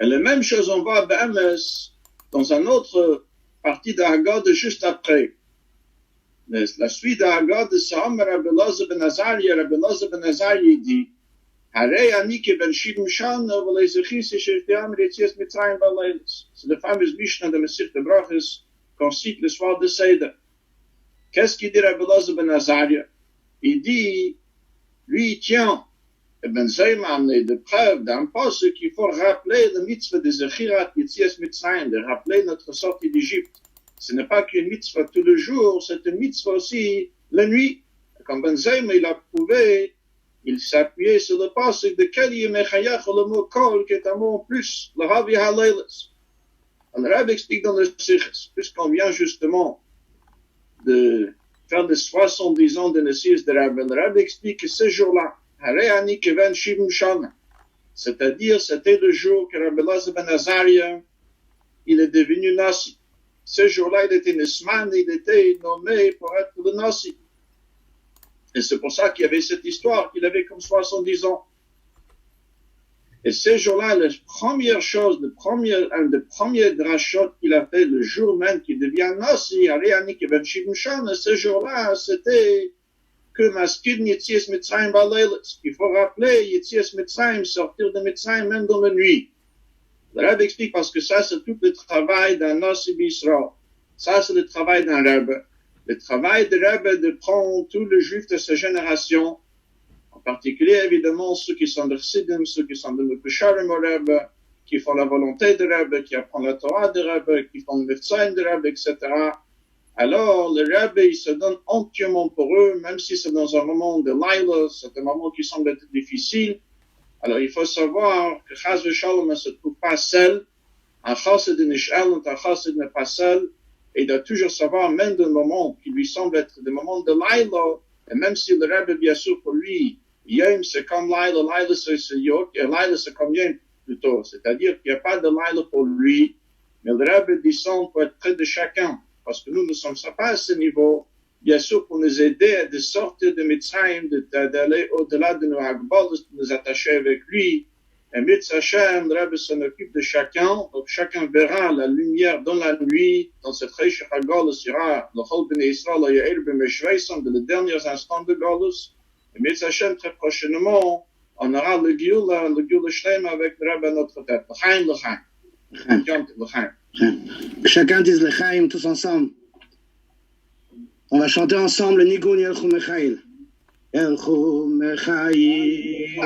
Et la même chose, on voit à Be'emes, dans une autre partie d'Haggadah juste après. La suite d'Haggadah, c'est Rabbi Elazar ben Azariah. Rabbi Elazar ben Azariah dit, Harei ani ke ben 70 shana, v'leizechis yeshevteam Yetzias Mitzrayim v'leilis. C'est la fameuse Mishnah de Masechet Brachos qu'on cite le soir de Seder. Qu'est-ce qu'il dit Rabbi Elazar ben Azariah? Il dit, lui, il tient Et ben Zayman est de preuve d'un poste qu'il faut rappeler le mitzvah de Zechirat Yetzias Mitzrayim, de rappeler notre sortie d'Égypte. Ce n'est pas qu'une mitzvah tous les jours, c'est une mitzvah aussi la nuit. Comme Ben Zayman il a prouvé, il s'appuyait sur le poste de Keli Mechayach, le mot kol, qui est un mot en plus, le Rav Yahaleilas. Le Rav explique dans le Sikhs, puisqu'on vient justement de faire de 70 ans de naissance de Rav, le Rav explique que ce jour-là, c'est-à-dire c'était le jour que Rabbi Elazar ben Azaria, il est devenu Nasi. Ce jour-là, il était Nisman, il était nommé pour être le Nasi. Et c'est pour ça qu'il y avait cette histoire qu'il avait comme 70 ans. Et ce jour-là, la première chose, un des premiers drachot qu'il a fait le jour même qu'il devient Nasi, ce jour-là, c'était que Maskid Yetzias Mitzrayim Baleilas. Il faut rappeler Yetzias Mitzrayim, sortir de Mitzrayim même dans la nuit. Le Rabbi explique parce que ça, c'est tout le travail d'un Nasi B'Yisraël. Ça, c'est le travail d'un Rabbi. Le travail de Rabbi de prendre tous les Juifs de sa génération, en particulier, évidemment, ceux qui sont de Chassidim, ceux qui sont de Mekucharim au Rabbi, qui font la volonté de Rabbi, qui apprennent la Torah de Rabbi, qui font le Mefzaïm de Rabbi, etc. Alors, le Rabbi, il se donne entièrement pour eux, même si c'est dans un moment de Laila, c'est un moment qui semble être difficile. Alors, il faut savoir que Chaz v'Shalom ne se trouve pas seul. Un Chassid n'est pas seul. Et il doit toujours savoir, même dans le moment qui lui semble être des moments de Laila, et même si le Rabbi, bien sûr, pour lui, Yom, c'est comme Laila, Laila, c'est Yom, et Laila, c'est comme Yom, plutôt. C'est-à-dire qu'il n'y a pas de Laila pour lui, mais le Rabbi descend pour être près de chacun. Parce que nous ne sommes pas à ce niveau, bien sûr, pour nous aider à sortir de Mitzrayim, d'aller au-delà de nos Hagbal, de nous attacher avec lui. Et Mitzvah Hashem, le Rabbi s'en occupe de chacun, donc chacun verra la lumière dans la nuit, dans cette Reish HaGolus, sera le Chol B'nai Yisraël, le Yair B'Meshveisam, de les derniers instants de Golus. Et Mitzvah Hashem, très prochainement, on aura le Gioula Shlem avec le Rabbi à notre tête. L'chaim, l'chaim. L'chaim. Chacun dise l'chaim tous ensemble. On va chanter ensemble le Nigun Yelchu Mechail. Yelchu Mechail.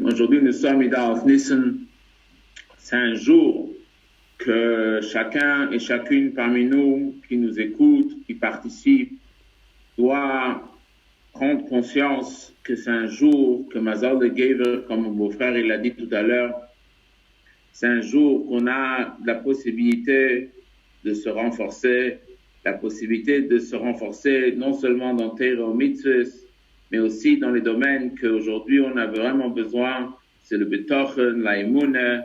Aujourd'hui, nous sommes Idar Nissen. C'est un jour que chacun et chacune parmi nous qui nous écoute, qui participe, doit prendre conscience que c'est un jour que Mazal de Gever, comme mon beau-frère il l'a dit tout à l'heure, c'est un jour qu'on a la possibilité de se renforcer, la possibilité de se renforcer non seulement dans Torah Mitzvahs, mais aussi dans les domaines qu'aujourd'hui on a vraiment besoin, c'est le Betochen, la Emouna,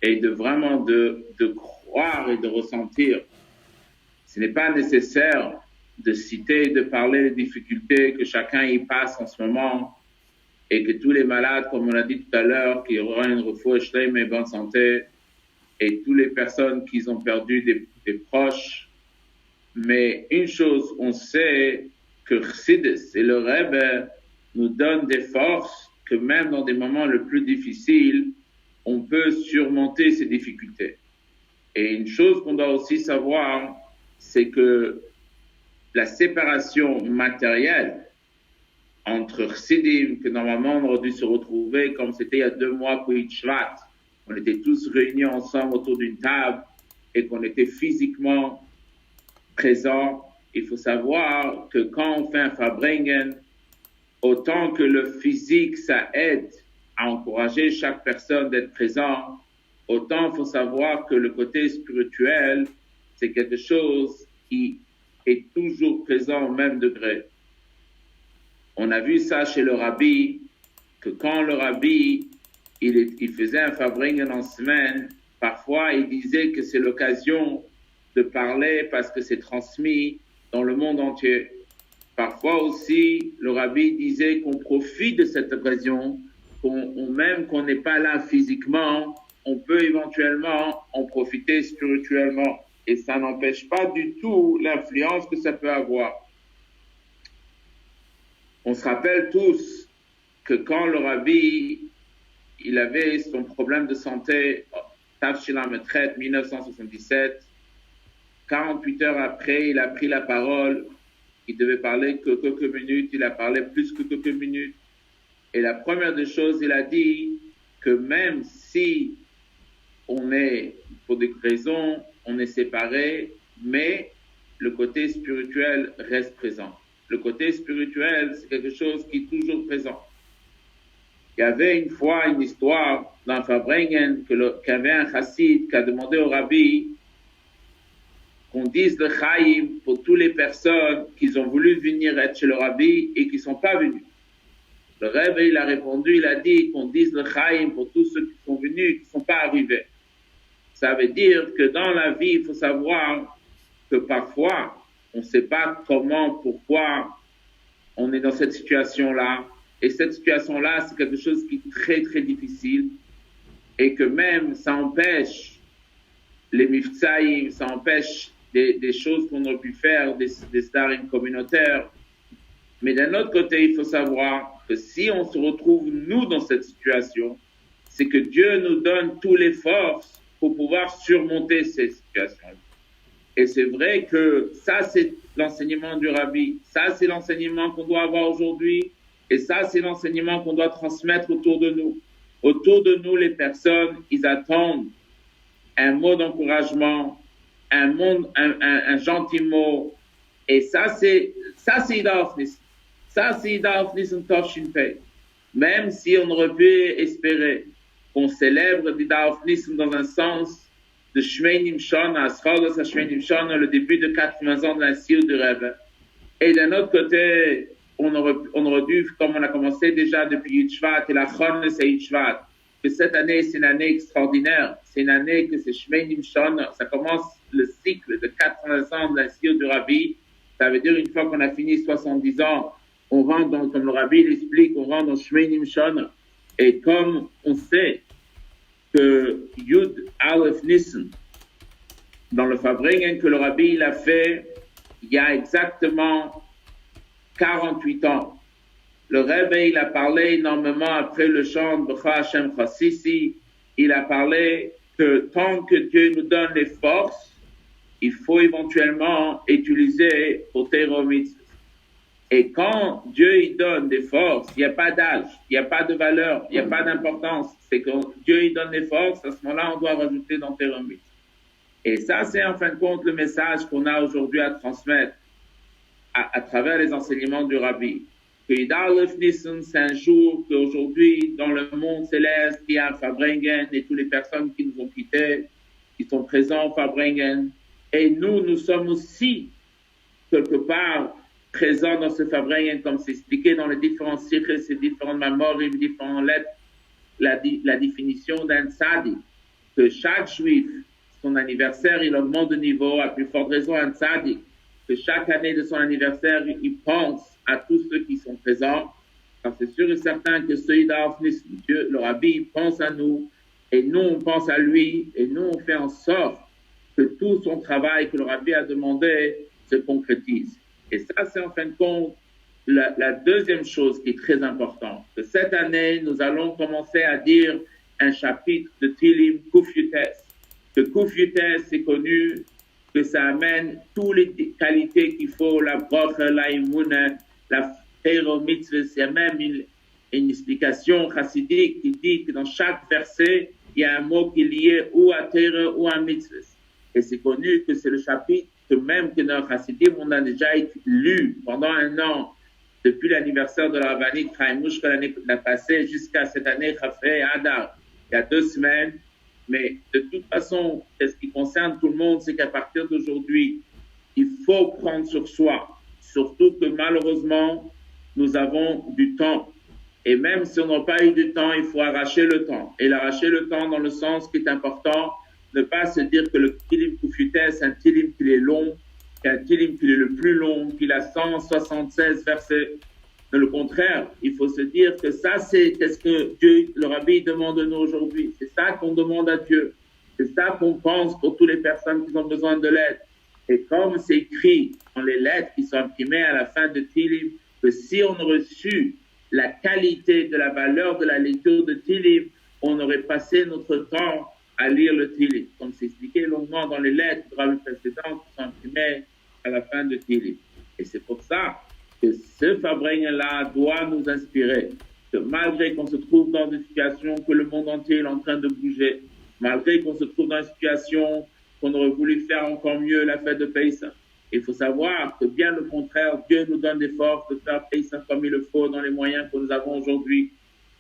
et de vraiment de croire et de ressentir. Ce n'est pas nécessaire de citer, de parler des difficultés que chacun y passe en ce moment, et que tous les malades, comme on l'a dit tout à l'heure, qu'il y aura une refouche mais bonne santé, et toutes les personnes qui ont perdu des proches. Mais une chose, on sait que Chassidus et le Rebbe nous donnent des forces que même dans des moments les plus difficiles, on peut surmonter ces difficultés. Et une chose qu'on doit aussi savoir, c'est que la séparation matérielle entre Chassidim, que normalement on aurait dû se retrouver comme c'était il y a 2 mois pour Shvat, on était tous réunis ensemble autour d'une table et qu'on était physiquement présents. Il faut savoir que quand on fait un Farbrengen, autant que le physique, ça aide à encourager chaque personne d'être présent, autant il faut savoir que le côté spirituel, c'est quelque chose qui est toujours présent au même degré. On a vu ça chez le rabbi, que quand le rabbi, il faisait un farbrengen en semaine, parfois il disait que c'est l'occasion de parler parce que c'est transmis dans le monde entier. Parfois aussi, le rabbi disait qu'on profite de cette occasion, même qu'on n'est pas là physiquement, on peut éventuellement en profiter spirituellement. Et ça n'empêche pas du tout l'influence que ça peut avoir. On se rappelle tous que quand le rabbi, il avait son problème de santé, Tafshila Metret, 1977, 48 heures après, il a pris la parole. Il devait parler que quelques minutes, il a parlé plus que quelques minutes. Et la première des choses, il a dit que même si on est, pour des raisons, on est séparés, mais le côté spirituel reste présent. Le côté spirituel, c'est quelque chose qui est toujours présent. Il y avait une fois une histoire dans Farbrengen qu'il y avait un chassid qui a demandé au rabbi qu'on dise le Chaim pour toutes les personnes qui ont voulu venir être chez le rabbi et qui ne sont pas venus. Le rabbi, il a répondu, il a dit qu'on dise le Chaim pour tous ceux qui sont venus et qui ne sont pas arrivés. Ça veut dire que dans la vie, il faut savoir que parfois, on ne sait pas comment, pourquoi on est dans cette situation-là. Et cette situation-là, c'est quelque chose qui est très, très difficile. Et que même, ça empêche les miftsaïm, ça empêche des choses qu'on aurait pu faire, des starim communautaires. Mais d'un autre côté, il faut savoir que si on se retrouve, nous, dans cette situation, c'est que Dieu nous donne toutes les forces pour pouvoir surmonter ces situations. Et c'est vrai que ça, c'est l'enseignement du rabbi. Ça, c'est l'enseignement qu'on doit avoir aujourd'hui. Et ça, c'est l'enseignement qu'on doit transmettre autour de nous. Autour de nous, les personnes, ils attendent un mot d'encouragement, un gentil mot. Et ça, c'est Ida Ofnis. Ça, c'est Ida Ofnis en Toshin Pei. Même si on aurait pu espérer qu'on célèbre Ida Ofnis dans un sens de Shmeinim Shona, Ascholos Shmeinim Shona, le début de 80 ans de la Siyud du Rebbe. Et d'un autre côté, on aurait dû, comme on a commencé déjà depuis Yud Shvat, et la Chon c'est Yud Shvat, que cette année, c'est une année extraordinaire. C'est une année que c'est Shmeinim Shona. Ça commence le cycle de 80 ans de la Siyud du Rabbi. Ça veut dire, une fois qu'on a fini 70 ans, on rentre dans, comme le Rabbi l'explique, on rentre dans Shmeinim Shona. Et comme on sait que Yud Aleph Nissen, dans le Farbrengen que le Rabbi il a fait, il y a exactement 48 ans. Le Rebbe, il a parlé énormément après le chant de B'cha Hashem Chassisi. Il a parlé que tant que Dieu nous donne les forces, il faut éventuellement utiliser pour Torah Mitzvot. Et quand Dieu il donne des forces, il n'y a pas d'âge, il n'y a pas de valeur, il n'y a pas d'importance. C'est que Dieu il donne des forces, à ce moment-là, on doit rajouter dans Torah Mitzvot. Et ça, c'est en fin de compte le message qu'on a aujourd'hui à transmettre à travers les enseignements du Rabbi. Que Ida Aleph Nissen, c'est un jour qu'aujourd'hui, dans le monde céleste, il y a Farbrengen et toutes les personnes qui nous ont quittés, qui sont présents au Farbrengen. Et nous sommes aussi, quelque part, présents dans ce Farbrengen, comme c'est expliqué dans les différents cycles, ces différentes mamorim, différentes lettres, la définition d'un tzaddik, que chaque juif, son anniversaire, il augmente de niveau, à plus forte raison un tzaddik, que chaque année de son anniversaire, il pense à tous ceux qui sont présents. Alors c'est sûr et certain que ce Ida Ofnis, Dieu, le Rabbi, pense à nous, et nous, on pense à lui, et nous, on fait en sorte que tout son travail que le Rabbi a demandé se concrétise. Et ça, c'est en fin de compte la deuxième chose qui est très importante. Que cette année, nous allons commencer à dire un chapitre de Tilim Kuf Yutes. Que Kuf Yutes, c'est connu, que ça amène toutes les qualités qu'il faut, la broche, la imune, la Torah Mitzvah. Il y a même une explication chassidique qui dit que dans chaque verset, il y a un mot qui est lié ou à Torah ou à Mitzvah. Et c'est connu que c'est le chapitre que même que dans Chassidim, on a déjà lu pendant un an, depuis l'anniversaire de la Rabbinite Chaim Mushka l'année passée jusqu'à cette année, Chafei Adar, il y a 2 semaines, Mais de toute façon, ce qui concerne tout le monde, c'est qu'à partir d'aujourd'hui, il faut prendre sur soi. Surtout que malheureusement, nous avons du temps. Et même si on n'a pas eu du temps, il faut arracher le temps. Et l'arracher le temps dans le sens qui est important, ne pas se dire que le Tilim Kufutes, c'est un Tilim qui est long, qu'un Tilim qui est le plus long, qu'il a 176 versets. Mais le contraire, il faut se dire que ça, c'est ce que Dieu, le Rabbi, demande de nous aujourd'hui. C'est ça qu'on demande à Dieu. C'est ça qu'on pense pour toutes les personnes qui ont besoin de l'aide. Et comme c'est écrit dans les lettres qui sont imprimées à la fin de Tilim, que si on a reçu la qualité de la valeur de la lecture de Tilim, on aurait passé notre temps à lire le Tilim, comme c'est expliqué longuement dans les lettres précédentes qui sont imprimées à la fin de Tilim. Et c'est pour ça que ce Farbrengen-là doit nous inspirer, que malgré qu'on se trouve dans une situation que le monde entier est en train de bouger, malgré qu'on se trouve dans une situation qu'on aurait voulu faire encore mieux la fête de Pessah, il faut savoir que bien le contraire, Dieu nous donne des forces de faire Pessah comme il le faut dans les moyens que nous avons aujourd'hui.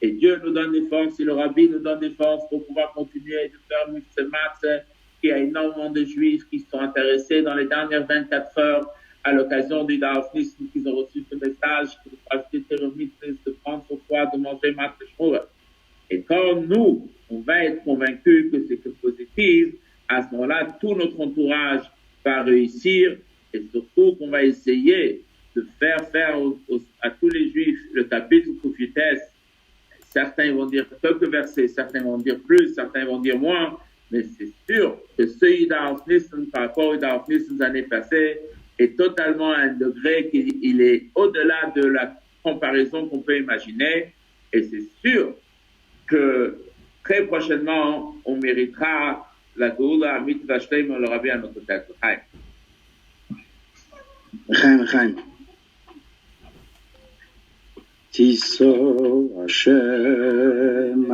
Et Dieu nous donne des forces, et le Rabbi nous donne des forces pour pouvoir continuer de faire ce match. Il y a énormément de Juifs qui sont intéressés dans les dernières 24 heures à l'occasion du Daofnisme, qu'ils ont reçu ce message, de passer de prendre sur soi, de manger match de Shmura. Et quand nous, on va être convaincus que c'est que positif, à ce moment-là, tout notre entourage va réussir, et surtout qu'on va essayer de faire à tous les Juifs le chapitre Kufutes. Certains vont dire quelques versets, certains vont dire plus, certains vont dire moins, mais c'est sûr que ce Daofnisme par rapport au Daofnisme des années passées est totalement à un degré qu'il est au-delà de la comparaison qu'on peut imaginer, et c'est sûr que très prochainement, on méritera la Goula Mitzvah Shlema le Rabbi à notre tête. Chaim. Tiso Hashem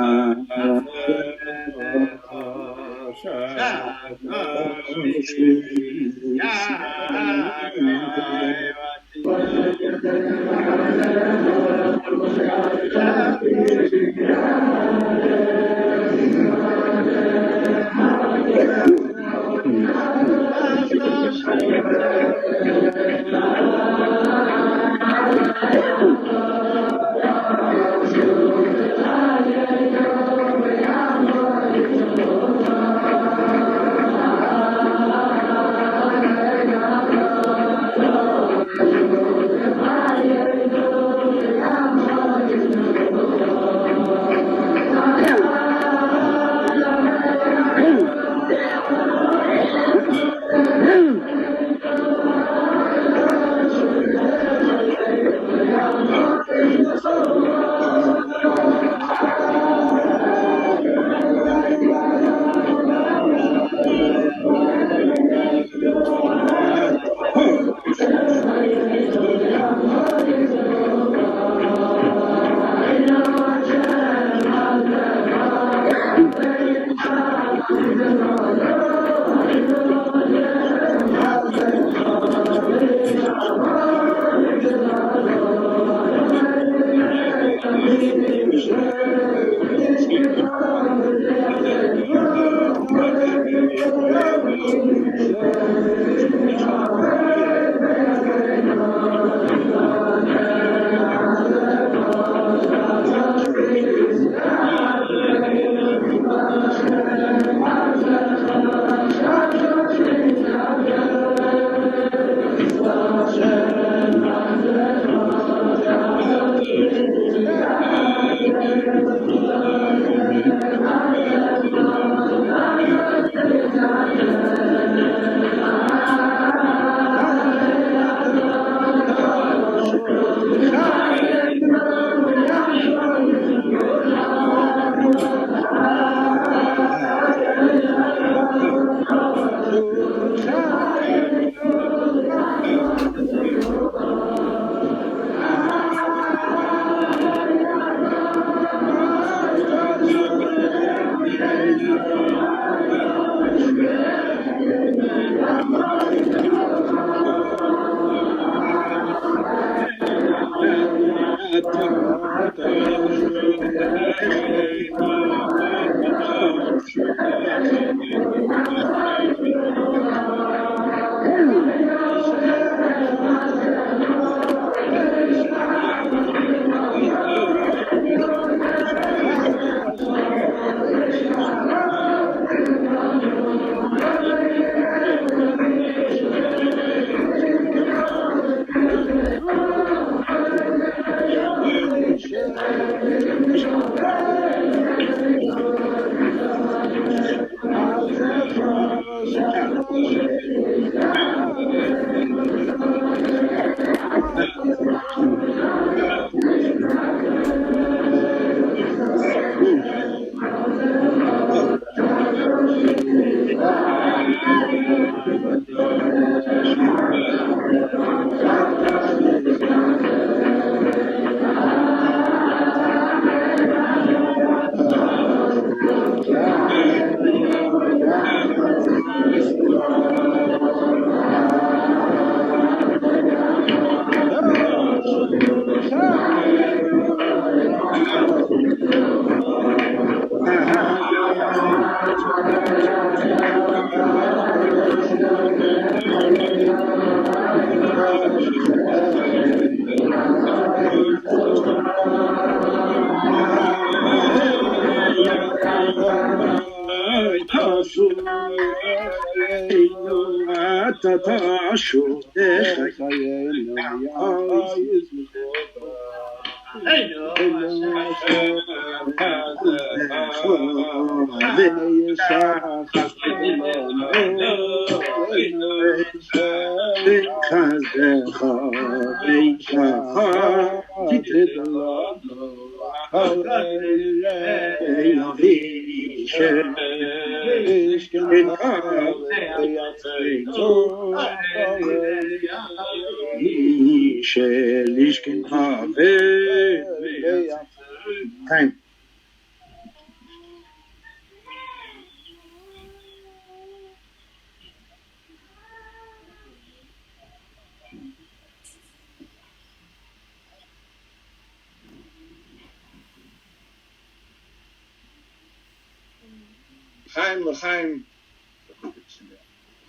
Chaim l'chaim.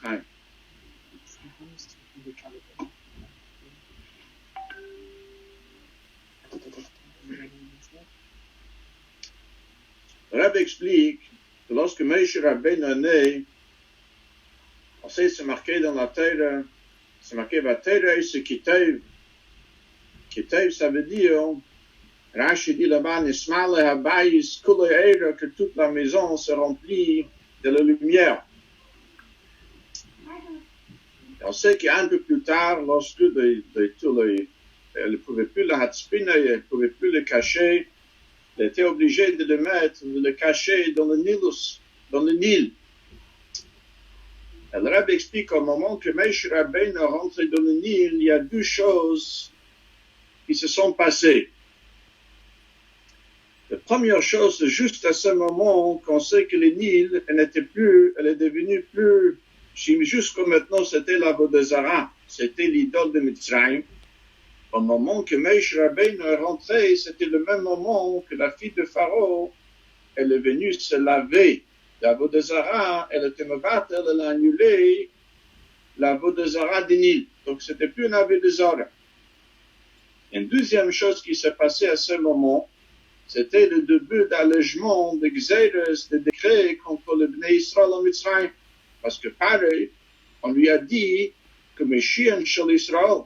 Chaim. Le Rebbe explique que lorsque Moshe Rabbeinu est né, on sait c'est marqué dans la terre, c'est marqué va terre c'est Kitev. Kitev ça veut dire, Rashi dit là-bas, Nismale Habayis Kule Eira, que toute la maison se remplit de la lumière. Et on sait qu'un peu plus tard, lorsque elle ne pouvait plus la hatspina, elle ne pouvait plus le cacher, elle était obligée de le mettre, de le cacher dans le Nilus, dans le Nil. Et le Rebbe explique qu'au moment que Moshe Rabbeinu est rentré dans le Nil, il y a deux choses qui se sont passées. La première chose, c'est juste à ce moment qu'on sait que le Nil, elle est devenue plus, jusqu'à maintenant, c'était la Vodazara, c'était l'idole de Mitzrayim. Au moment que Moshe Rabbeinu est rentré, c'était le même moment que la fille de Pharaon, elle est venue se laver. La Vodazara, elle était mevate, elle a annulé la Vodazara du Nil. Donc, c'était plus une Vodazara. Une deuxième chose qui s'est passée à ce moment, c'était le début d'allègement des Xeres, des décrets contre le Bnei Israël en Mitzrayim. Parce que pareil, on lui a dit que Meshiach Shel Israël,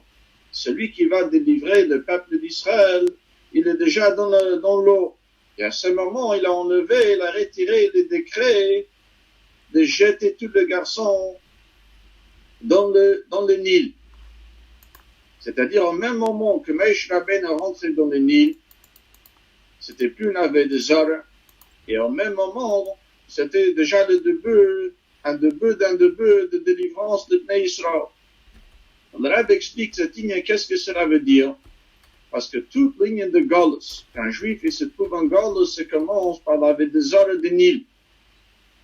celui qui va délivrer le peuple d'Israël, il est déjà dans l'eau. Et à ce moment, il a enlevé, il a retiré le décret de jeter tous les garçons dans le Nil. C'est-à-dire au même moment que Moshe Rabbeinu est rentré dans le Nil, c'était plus une ave de Zora, et au même moment, c'était déjà le début de délivrance de Bnei Israël. Le Rebbe explique cette ligne, qu'est-ce que cela veut dire? Parce que toute ligne de Golus, quand un juif il se trouve en Golus, ça commence par la ave de Zora de Nil.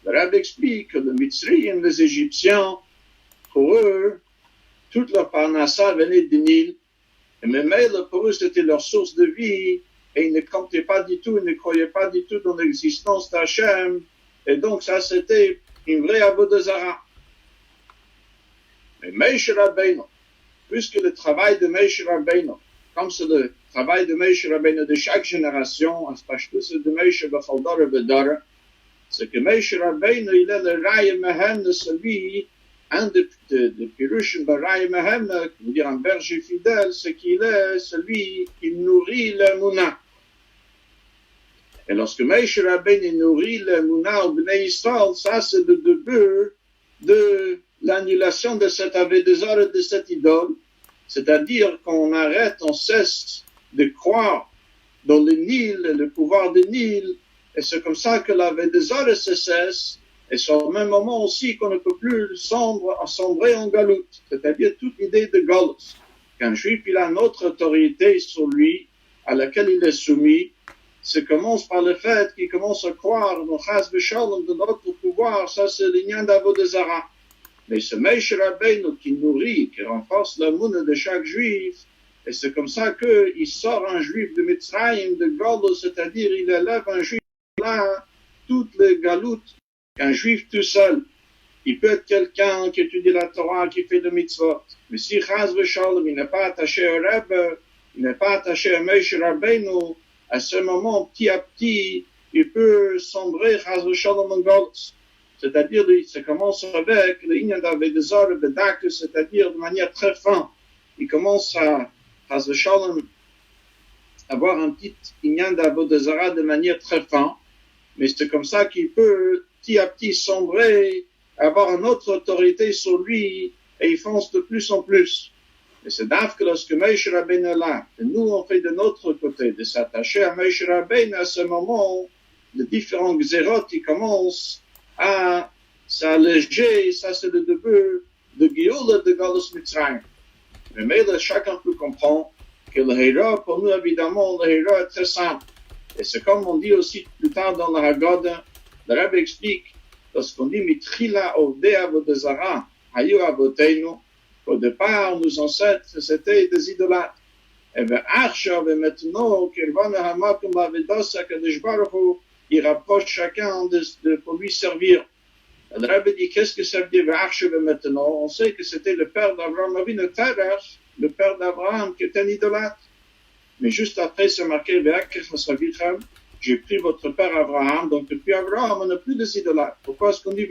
Le Rebbe explique que les Mitzrayim, les Égyptiens, pour eux, toute leur parnassa venait du Nil, et même pour eux, c'était leur source de vie, et ils ne comptaient pas du tout, ils ne croyaient pas du tout dans l'existence d'Hachem, et donc ça c'était une vraie avodah zara. Mais Moshe Rabbeinu, puisque le travail de Moshe Rabbeinu, comme c'est le travail de Moshe Rabbeinu de chaque génération, c'est de Moshe B'chaldor et B'dor, c'est que Moshe Rabbeinu, il est le Raya Mehem de celui, un de Pirushim Raya Mehem, dire un berger fidèle, c'est qu'il est celui qui nourrit l'Emunah. Et lorsque Moshe Rabbeinu nourrit l'Emunah au Bnei Israël, ça c'est le début de l'annulation de cet Avedazara et de cette idole, c'est-à-dire qu'on arrête, on cesse de croire dans le Nil, le pouvoir du Nil, et c'est comme ça que l'Avedazara se cesse, et c'est au même moment aussi qu'on ne peut plus sombrer en galoute, c'est-à-dire toute l'idée de galus. Qu'un juif, il a une autre autorité sur lui, à laquelle il est soumis. Ça commence par le fait qu'il commence à croire dans Chas v'Shalom, de notre pouvoir, ça c'est l'ignan d'Avodazara. Mais ce Moshe Rabbeinu qui nourrit, qui renforce l'amour de chaque juif, et c'est comme ça qu'il sort un juif de Mitzrayim, de Galus, c'est-à-dire il élève un juif là, toutes les galoutes, qu'un juif tout seul. Il peut être quelqu'un qui étudie la Torah, qui fait le mitzvot. Mais si Chas v'Shalom, il n'est pas attaché au Rebbe, il n'est pas attaché à Moshe Rabbeinu, à ce moment, petit à petit, il peut sombrer Chas v'Shalom en Galus. C'est-à-dire, ça commence avec le Inyan d'Avedazara Bedak, c'est-à-dire de manière très fine. Il commence à Chas v'Shalom avoir un petit Inyan d'Avedazara de manière très fine. Mais c'est comme ça qu'il peut petit à petit sombrer, avoir une autre autorité sur lui, et il fonce de plus en plus. Et c'est d'af que lorsque Moshe Rabbeinu est là, et nous on fait de notre côté, de s'attacher à Moshe Rabbeinu, à ce moment, les différents xérot, ils commencent à s'alléger, ça c'est le début de Géoula de Galus Mitzrayim. Mais là, chacun peut comprendre que le héros, pour nous évidemment, le héros est très simple. Et c'est comme on dit aussi plus tard dans la Haggadah, le Rebbe explique, lorsqu'on dit Mitchila Ovdei Avodazara, Hayu Avoteinu, au départ, nos ancêtres, c'était des idolâtres. Et maintenant, il rapproche chacun pour lui servir. Le Rebbe dit, qu'est-ce que ça veut dire maintenant? On sait que c'était le père d'Abraham Avinu, Terach, le père d'Abraham, qui était un idolâtre. Mais juste après, c'est marqué, j'ai pris votre père Abraham, donc depuis Abraham, on n'a plus des idolâtres. Pourquoi est-ce qu'on dit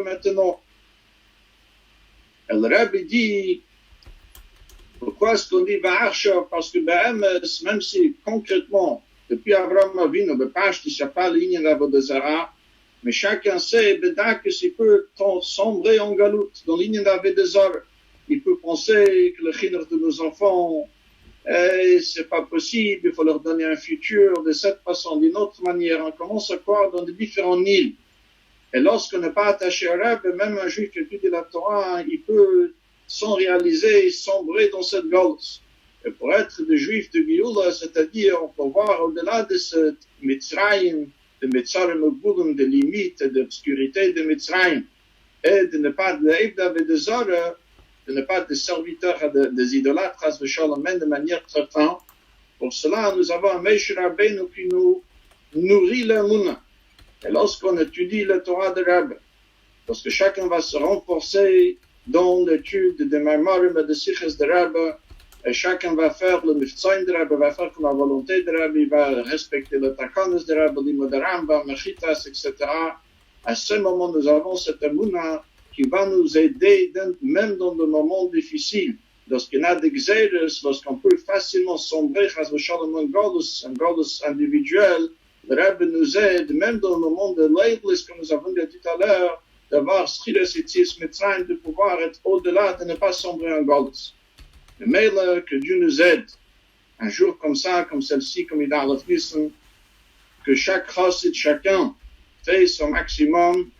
maintenant? Et le Rebbe dit, pourquoi est-ce qu'on dit Va'arshav? Parce que même si concrètement, depuis Abraham Avinu, le page qui s'appelle l'Inyan d'Avodazara, mais chacun sait, Bedak, qu'il peut sombrer en galoute dans l'Inyan d'Avodazara. Il peut penser que le chinois de nos enfants, c'est pas possible, il faut leur donner un futur de cette façon, d'une autre manière. On commence à croire dans des différents Nils. Et lorsqu'on n'est pas attaché au Rebbe, même un juif qui étudie la Torah, il peut, sans réaliser, sombrer dans cette galus. Et pour être des juifs de Géoula, c'est-à-dire, on peut voir au-delà de ce Mitzrayim, de Mitzarim Ogbulim, de limites et d'obscurité de Mitzrayim, et de ne pas d'Avedazara, de ne pas être des serviteurs des idolâtres, Chas v'Shalom, de manière très fin. Pour cela, nous avons un Moshe Rabbeinu qui nous nourrit l'Emunah. Et lorsqu'on étudie la Torah de Rebbe, parce que chacun va se renforcer dans l'étude des Maimorim et des Siches de Rebbe, et chacun va faire le Mifzaim de Rebbe, va faire comme la volonté de Rebbe, il va respecter le Takanas de Rebbe, l'Imod Rambam, Mechitas, etc. À ce moment, nous avons cette Emunah qui va nous aider, même dans des moments difficiles. Lorsqu'il y a des xéres, lorsqu'on peut facilement sombrer, Chas v'Shalom, un galus individuel, le Rebbe nous aide, même dans le monde de l'Eiblis, comme nous avons dit tout à l'heure, d'avoir Schiras et Tzis Mitzrayim, de pouvoir être au-delà, de ne pas sombrer en galus. Mais là, que Dieu nous aide, un jour comme ça, comme celle-ci, comme il a le Nissen, que chaque chassid, chacun, fait son maximum,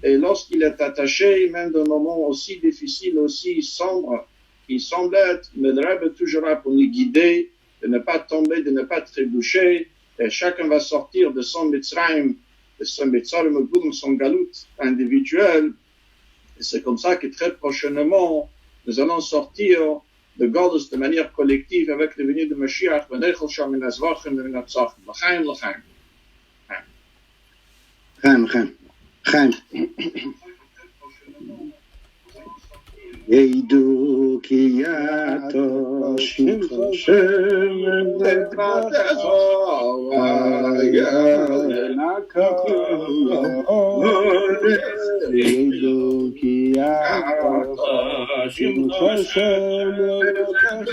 et lorsqu'il est attaché, même dans un moment aussi difficile, aussi sombre, il semble être, mais le Rebbe est toujours là pour nous guider, de ne pas tomber, de ne pas trébucher, et chacun va sortir de son Mitzrayim, de son Mitzarim, son galout individuel, et c'est comme ça que très prochainement, nous allons sortir de Galus de manière collective avec le venue de Mashiach, Eidu ki yato shimcha Shem levatecho Eidu ki yato shimcha Shem levatecho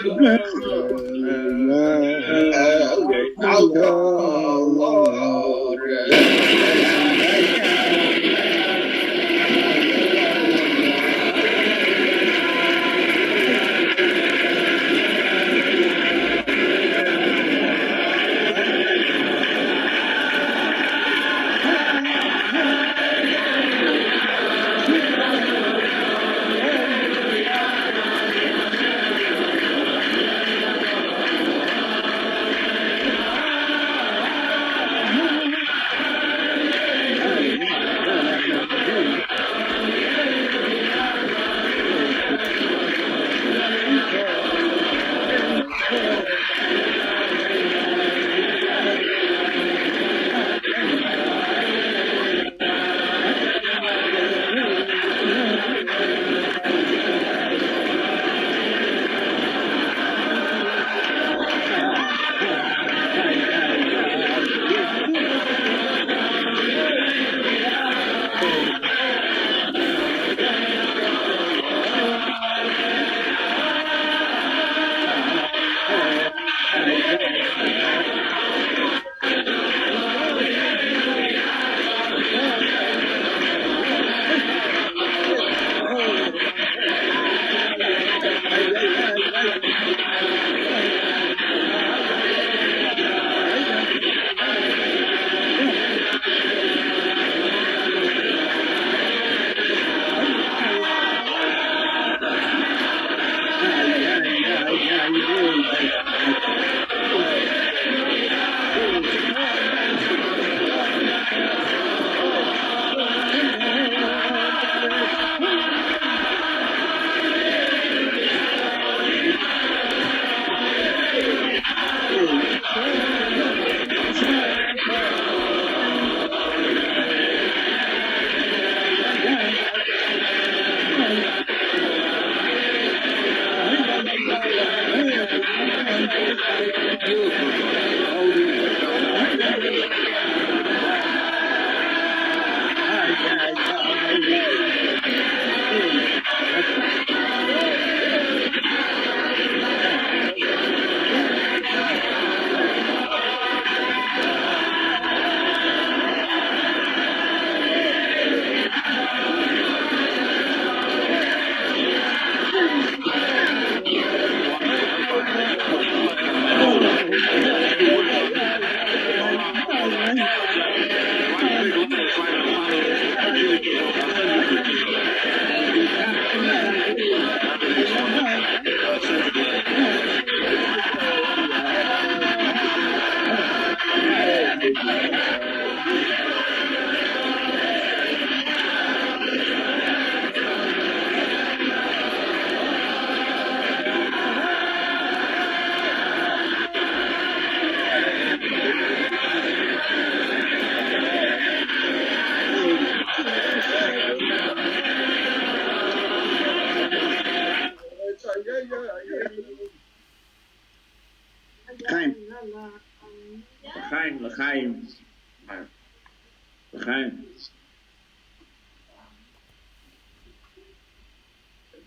L'chaim.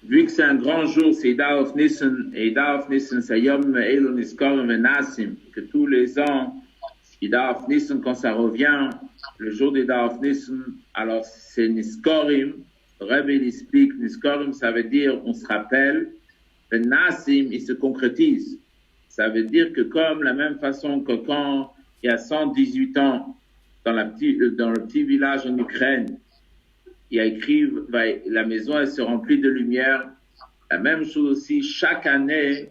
Vu que c'est un grand jour, c'est Ida of Nissen, et Ida of Nissen, c'est Yom Elon Iskorim et Nassim, que tous les ans, Ida of Nissen, quand ça revient, le jour d'Ida of Nissen, alors c'est Niskorim, le Rebbe il explique, Niskorim, ça veut dire on se rappelle, le Nassim, il se concrétise. Ça veut dire que comme la même façon que quand il y a 118 ans, dans le petit village en Ukraine, il y a écrit, la maison elle se remplit de lumière. La même chose aussi, chaque année,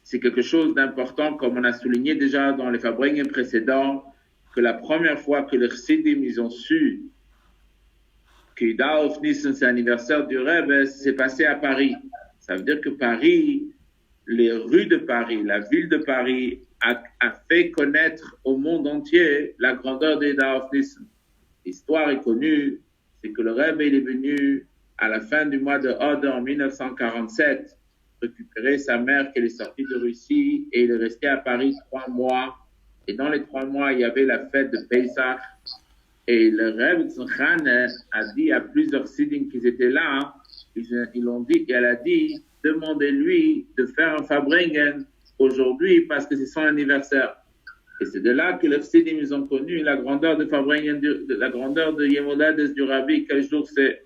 c'est quelque chose d'important, comme on a souligné déjà dans les Fabringen précédents, que la première fois que les Chassidim, ils ont su que Ida of Nissen, c'est l'anniversaire du Rebbe, c'est passé à Paris. Ça veut dire que Paris, les rues de Paris, la ville de Paris, a fait connaître au monde entier la grandeur d'Ida of Nissen. L'histoire est connue, c'est que le Rebbe il est venu à la fin du mois de Odin en 1947 récupérer sa mère qui est sortie de Russie et il est resté à Paris 3 mois. Et dans les 3 mois, il y avait la fête de Pesach. Et le Rebbe Tzemchane a dit à plusieurs Sidim qui étaient là, ils l'ont dit, et elle a dit, demandez-lui de faire un Fabringen aujourd'hui parce que c'est son anniversaire. Et c'est de là que les Chassidim ils ont connu la grandeur de Fabringen, la grandeur de Yemolades du Rabbi, quel jour c'est.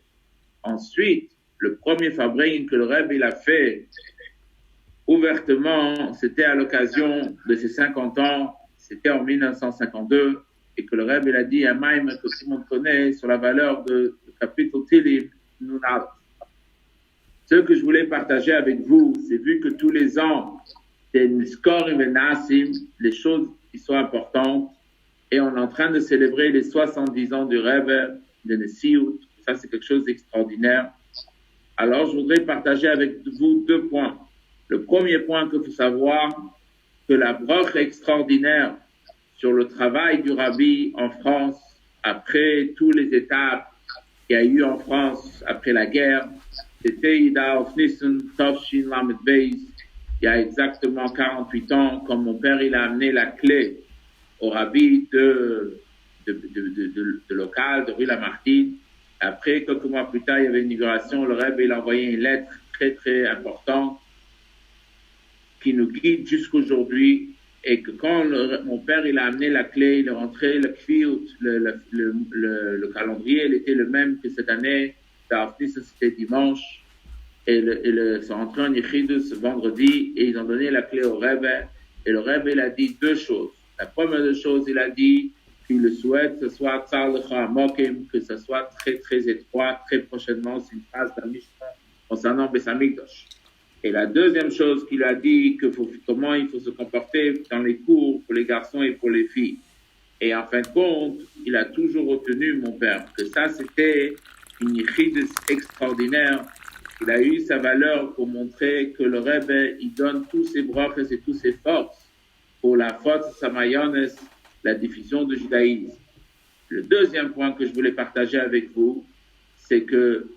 Ensuite, le premier Fabringen que le Rebbe il a fait ouvertement, c'était à l'occasion de ses 50 ans, c'était en 1952, et que le Rebbe il a dit un maïm que tout le monde connaît sur la valeur de chapitre Tilim Nunal. Ce que je voulais partager avec vous, c'est vu que tous les ans, c'est Niskorim et Nassim, les choses qui sont importantes, et on est en train de célébrer les 70 ans du Rebbe, de Nesiut. Ça, c'est quelque chose d'extraordinaire. Alors, je voudrais partager avec vous 2 points. Le premier point qu'il faut savoir, que la broche extraordinaire sur le travail du Rabbi en France, après toutes les étapes qu'il y a eu en France après la guerre, c'était Ida of Nissen, Tovshin Lamed Beis, il y a exactement 48 ans, quand mon père il a amené la clé au Rabbi de local, de rue Lamartine. Après, quelques mois plus tard, il y avait une migration. Le Rebbe il a envoyé une lettre très, très importante qui nous guide jusqu'aujourd'hui. Et que quand mon père il a amené la clé, il est rentré, le calendrier, il était le même que cette année. C'était dimanche. Et ils sont rentrés en Yechidus vendredi et ils ont donné la clé au Rebbe. Et le Rebbe il a dit 2 choses. La première chose, il a dit qu'il le souhaite que ce soit Tsar Lecha Mokim, que ce soit très très étroit, très prochainement. C'est une phrase d'un Mishnah concernant Beth Amikdash. Et la deuxième chose qu'il a dit, comment il faut se comporter dans les cours pour les garçons et pour les filles. Et en fin de compte, il a toujours retenu, mon père, que ça c'était une Yechidus extraordinaire. Il a eu sa valeur pour montrer que le Rebbe, il donne tous ses brachas et toutes ses forces pour la force samayones, la diffusion du judaïsme. Le deuxième point que je voulais partager avec vous, c'est que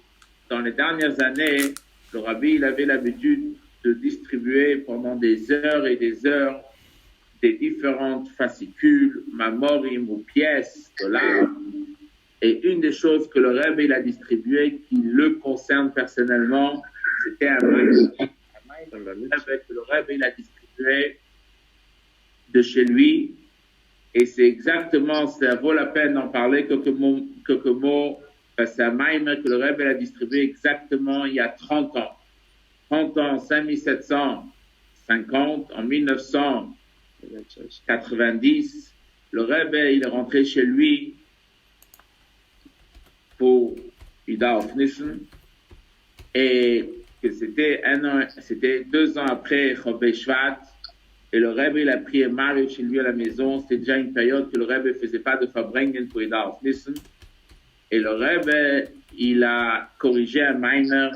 dans les dernières années, le Rabbi il avait l'habitude de distribuer pendant des heures et des heures des différentes fascicules, mamorim ou pièces de l'art. Et une des choses que le Rebbe il a distribué qui le concerne personnellement, c'était un maïm que le Rebbe il a distribué de chez lui. Et c'est exactement, ça vaut la peine d'en parler quelques mots, c'est un maïm que le Rebbe il a distribué exactement il y a 30 ans. 30 ans, 5750, en 1990, le Rebbe il est rentré chez lui pour Ida of Nissen, et que c'était 2 ans après Chobe Shvat, et le Rebbe il a pris un mari chez lui à la maison. C'était déjà une période que le Rebbe ne faisait pas de Fabringen pour Ida of Nissen, et le Rebbe il a corrigé un maimer.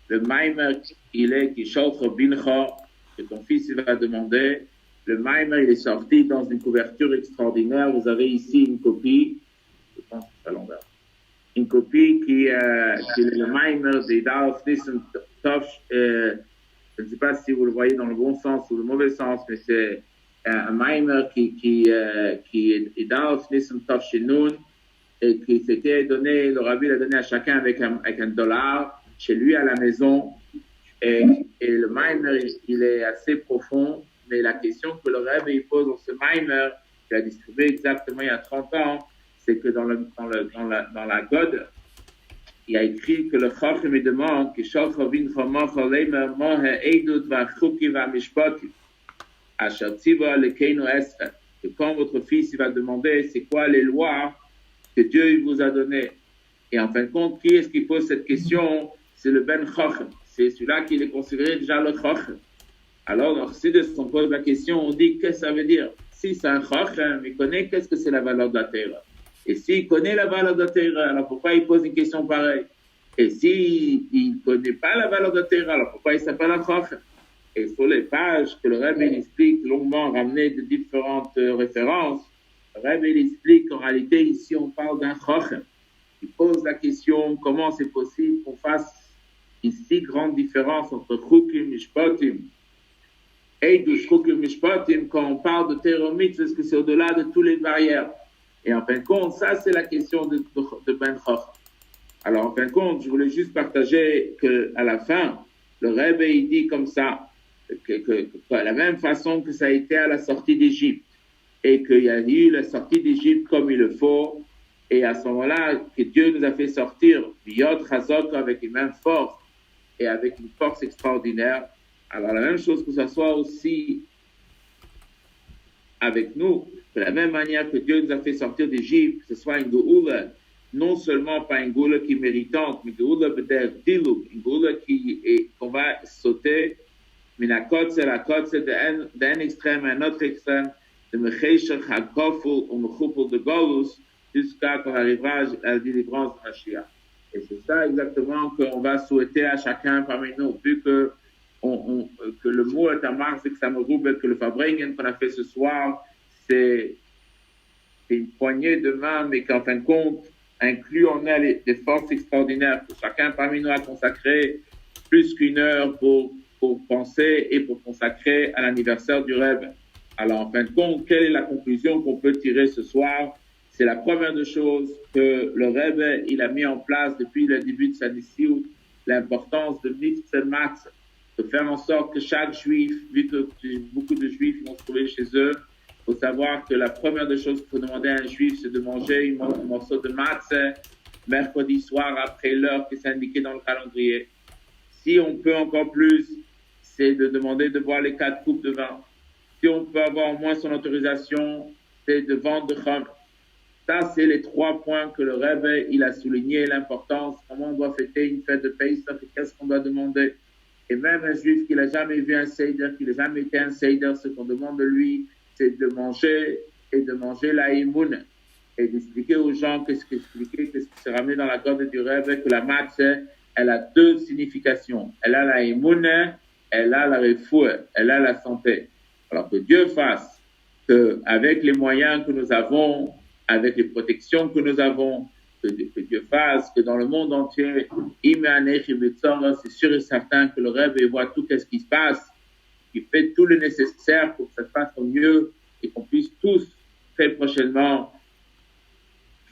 Le maimer il est qui Sholcho Bincha, que ton fils il va demander. Le maimer il est sorti dans une couverture extraordinaire. Vous avez ici une copie, je pense que c'est à l'envers. Une copie qui est le Maimer d'Ida of Nissen je ne sais pas si vous le voyez dans le bon sens ou le mauvais sens, mais c'est un Maimer qui est dans Nissen Tov Shinun et qui s'était donné, le Rabbi l'a donné à chacun avec un dollar chez lui à la maison. Et le Maimer, il est assez profond, mais la question que le Rabbi pose dans ce Maimer, qu'il a distribué exactement il y a 30 ans, c'est que dans la God, il a écrit que le Chacham me demande que Shalchavin Chamach Oleimer Mohe Eidut Vachuki Vamishpoti Asher Tziva Lekeinu Esra. Que quand votre fils il va demander c'est quoi les lois que Dieu il vous a données. Et en fin de compte, qui est-ce qui pose cette question? C'est le Ben Chacham. C'est celui-là qui est considéré déjà le Chacham. Alors, si on pose la question, on dit qu'est-ce que ça veut dire? Si c'est un Chacham, il connaît qu'est-ce que c'est la valeur de la terre. Et s'il connaît la valeur de la terre, alors pourquoi il pose une question pareille? Et s'il ne connaît pas la valeur de la terre, alors pourquoi il s'appelle un Chacham? Et sur les pages que le Rebbe explique longuement, ramené de différentes références, le Rebbe explique qu'en réalité, ici, on parle d'un Chacham. Il pose la question, comment c'est possible qu'on fasse une si grande différence entre Chukim et Mishpatim et de Chukim et Mishpatim quand on parle de Teromit, parce que c'est au-delà de toutes les barrières. Et en fin de compte, ça, c'est la question de Ben Chacham. Alors, en fin de compte, je voulais juste partager qu'à la fin, le Rebbe, il dit comme ça, que de la même façon que ça a été à la sortie d'Égypte, et qu'il y a eu la sortie d'Égypte comme il le faut, et à ce moment-là, que Dieu nous a fait sortir, Yod Chazok, avec une même force, et avec une force extraordinaire. Alors, la même chose que ça soit aussi avec nous, de la même manière que Dieu nous a fait sortir d'Égypte, que ce soit une Geoula, non seulement pas une Geoula qui est méritante, mais une Geoula peut-être Dilou, une Geoula qu'on va sauter, mais la côte, c'est d'un extrême à un autre extrême, de Mecheshach HaKoful ou Mechupul de Golus, jusqu'à qu'on arrivera à la délivrance de Mashiach. Et c'est ça exactement qu'on va souhaiter à chacun parmi nous, vu que le mot est à marque, c'est que ça me roule, que le Fabringen qu'on a fait ce soir, c'est une poignée de main, mais qu'en fin de compte, inclut en elle des forces extraordinaires que chacun parmi nous a consacré plus qu'une heure pour penser et pour consacrer à l'anniversaire du Rebbe. Alors, en fin de compte, quelle est la conclusion qu'on peut tirer ce soir? C'est la première des choses que le Rebbe, il a mis en place depuis le début de sa Nissiout, l'importance de Mitzvah Matz, de faire en sorte que chaque juif, vu que beaucoup de juifs vont se trouver chez eux, il faut savoir que la première des choses qu'il faut demander à un juif, c'est de manger un morceau de matzah mercredi soir après l'heure qui est indiquée dans le calendrier. Si on peut encore plus, c'est de demander de boire les 4 coupes de vin. Si on peut avoir au moins son autorisation, c'est de vendre de kham. Ça, c'est les 3 points que le Rebbe, il a souligné l'importance, comment on doit fêter une fête de Pesach et qu'est-ce qu'on doit demander. Et même un juif qui n'a jamais vu un Seder, qui n'a jamais été un Seder, ce qu'on demande de lui, c'est de manger la Imoun et d'expliquer aux gens qu'est-ce qui s'est ramené dans la gorge du Rebbe, que la matzah, elle a 2 significations. Elle a la Imoun, elle a la refoué, elle a la santé. Alors que Dieu fasse qu'avec les moyens que nous avons, avec les protections que nous avons, que Dieu fasse que dans le monde entier, c'est sûr et certain que le Rebbe voit tout ce qui se passe, qu'il fait tout le nécessaire pour que ça se passe au mieux et qu'on puisse tous très prochainement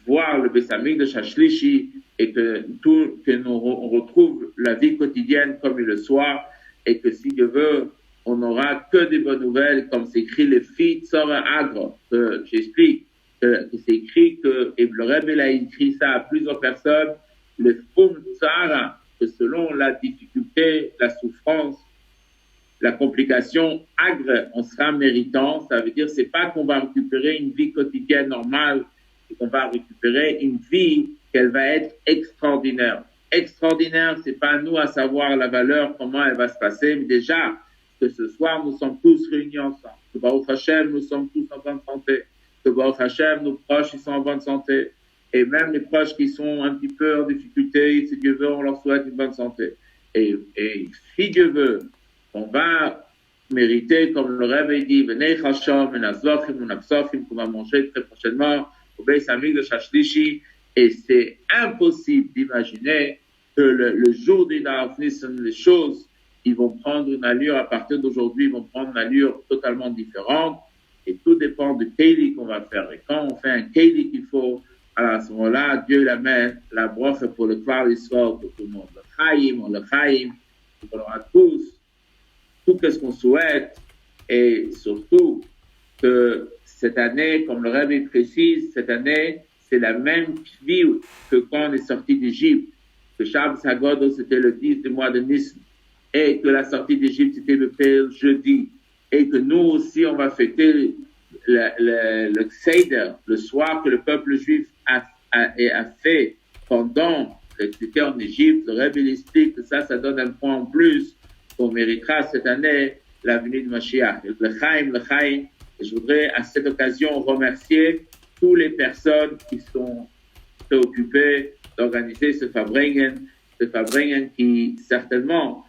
voir le Bessamik de Shashlishi et que on retrouve la vie quotidienne comme il le soit et que si Dieu veut, on n'aura que des bonnes nouvelles comme c'est écrit les filles Tzora Agro, que j'explique, que c'est écrit que, et le Rebbe a écrit ça à plusieurs personnes, le Fum Tzara, que selon la difficulté, la souffrance, la complication agre, on sera méritant. Ça veut dire, c'est pas qu'on va récupérer une vie quotidienne normale, c'est qu'on va récupérer une vie qu'elle va être extraordinaire. Extraordinaire, c'est pas à nous à savoir la valeur, comment elle va se passer, mais déjà, que ce soir, nous sommes tous réunis ensemble. Que Baruch Hashem, nous sommes tous en bonne santé. Que Baruch Hashem, nos proches, ils sont en bonne santé. Et même les proches qui sont un petit peu en difficulté, si Dieu veut, on leur souhaite une bonne santé. Et si Dieu veut, on va mériter, comme le Rebbe dit, Venei Chashom, Menazlochim, Menapsofim, qu'on va manger très prochainement au Beis Hamikdash de Shashlishi. Et c'est impossible d'imaginer que le jour du Daraf Nissen, les choses ils vont prendre une allure, à partir d'aujourd'hui, ils vont prendre une allure totalement différente. Et tout dépend du Keili qu'on va faire. Et quand on fait un Keili qu'il faut, alors à ce moment-là, Dieu la met la broche pour le Klal Yisraël, pour tout le monde. Le Chaim, on aura tous, tout ce qu'on souhaite. Et surtout, que cette année, comme le Rebbe précise, cette année, c'est la même vie que quand on est sorti d'Égypte. Que Shabbos Hagodos, c'était le 10 du mois de Nissan. Et que la sortie d'Égypte, c'était le Père jeudi. Et que nous aussi, on va fêter le Seder, le soir que le peuple juif a fait pendant que c'était en Égypte. Le Rebbe explique que ça donne un point en plus qu'on méritera cette année la venue de Mashiach. Le Chaim. Et je voudrais à cette occasion remercier toutes les personnes qui sont préoccupées d'organiser ce Farbrengen qui certainement,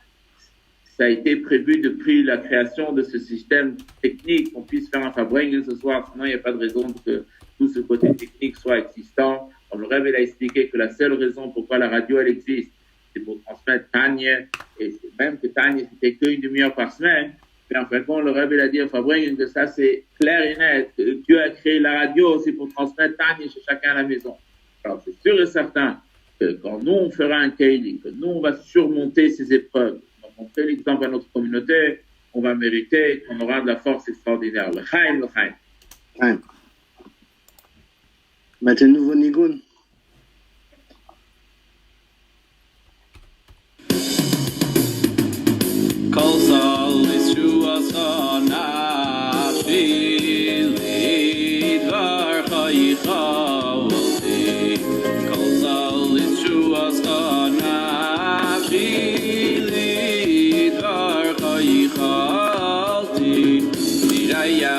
ça a été prévu depuis la création de ce système technique, qu'on puisse faire un Farbrengen ce soir, sinon il n'y a pas de raison que tout ce côté technique soit existant. Comme le Rebbe a expliqué que la seule raison pourquoi la radio elle existe, c'est pour transmettre Tanya, et même que Tanya c'était qu'une demi-heure par semaine. Et en fin de compte, le Rebbe a dit à Farbrengen que ça c'est clair et net. Dieu a créé la radio aussi pour transmettre Tanya chez chacun à la maison. Alors c'est sûr et certain que quand nous on fera un Keili, que nous on va surmonter ces épreuves, donc on fait l'exemple à notre communauté, on va mériter qu'on aura de la force extraordinaire. Le Chaim. Maintenant, nouveau Nigun. Kol Sol Yeshua Nafshi Lidvar Chayicha Volti Kol Sol Yeshua Nafshi Lidvar Chayicha Volti Liraya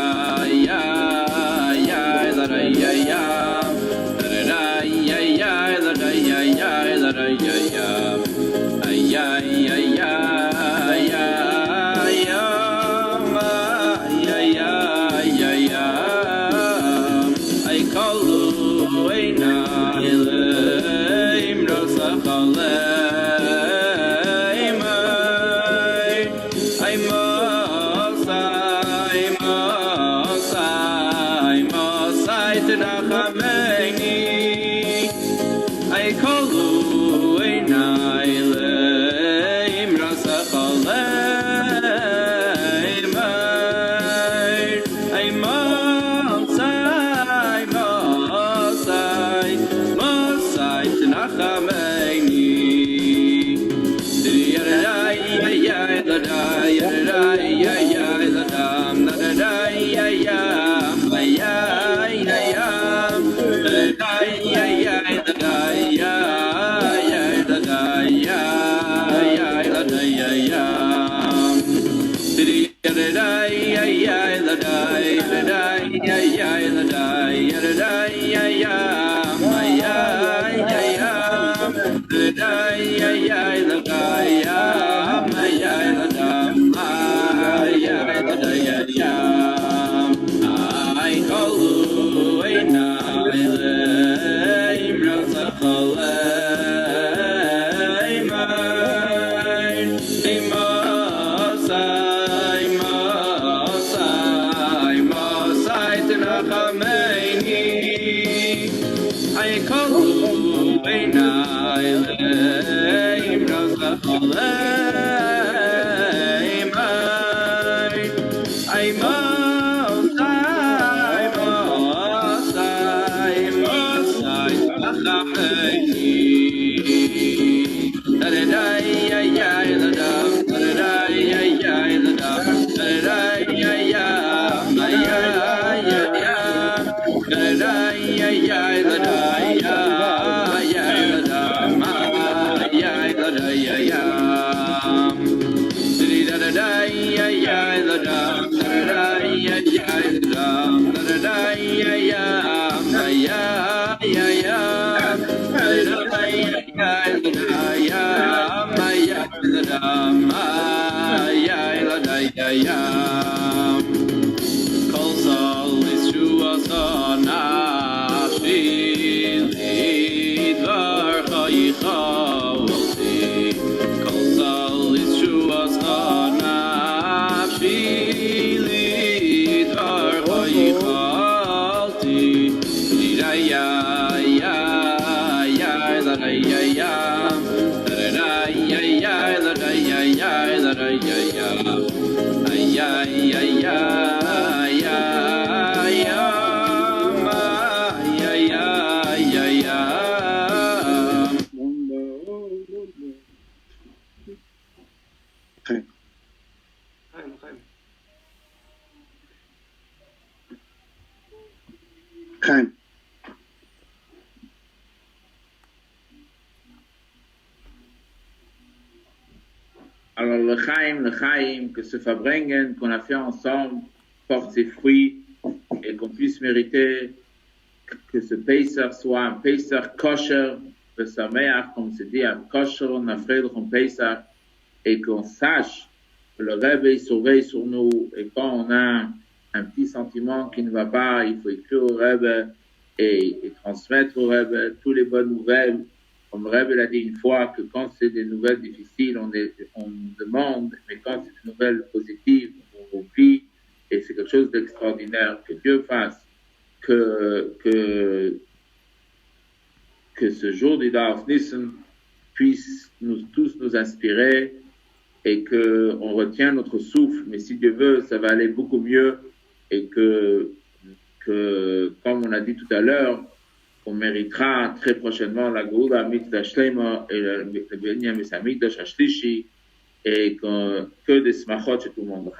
Chaim. Chaim. Alors, le Chaim, que ce Fabrengen qu'on a fait ensemble porte ses fruits et qu'on puisse mériter que ce Pesach soit un Pesach kosher, le Sameach, comme c'est dit, un kosher, on a fait le Pesach, et qu'on sache que le Rebbe surveille sur nous, et quand on a un petit sentiment qui ne va pas, il faut écrire au Rebbe et transmettre au Rebbe toutes les bonnes nouvelles. Comme le Rebbe l'a dit une fois, que quand c'est des nouvelles difficiles, on demande, mais quand c'est des nouvelles positives, on oublie, et c'est quelque chose d'extraordinaire. Que Dieu fasse que ce jour du Daf Nissen puisse tous nous inspirer et qu'on retient notre souffle. Mais si Dieu veut, ça va aller beaucoup mieux et que comme on a dit tout à l'heure, on méritera très prochainement la Goula Mitzvah Shlema et le Benyam Mikdash Ashlishi et que des smachot chez tout le monde.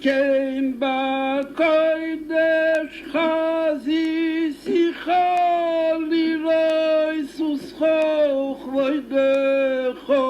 kein ba koidesh chazi sichali roi suschoch voidecho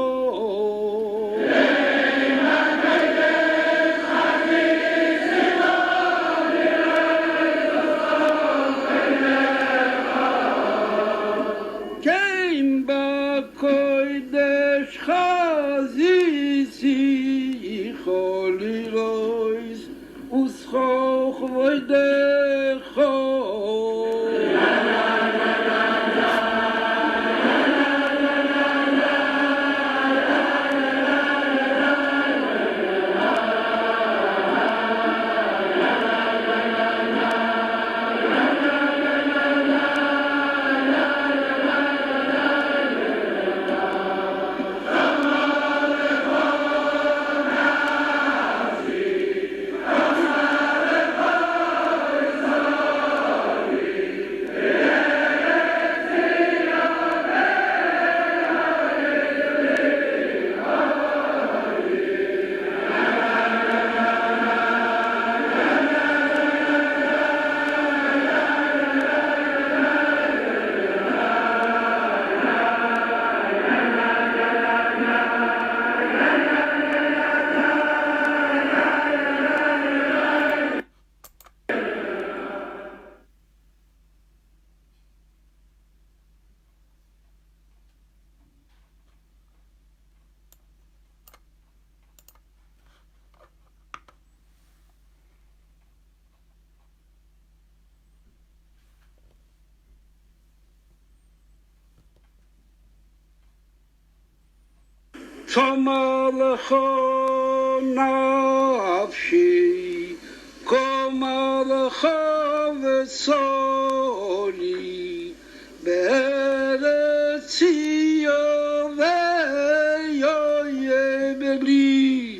Tomalecho nafshi, komalecho vesoli, be'eretz Tziyon ve'yoye belimoyi.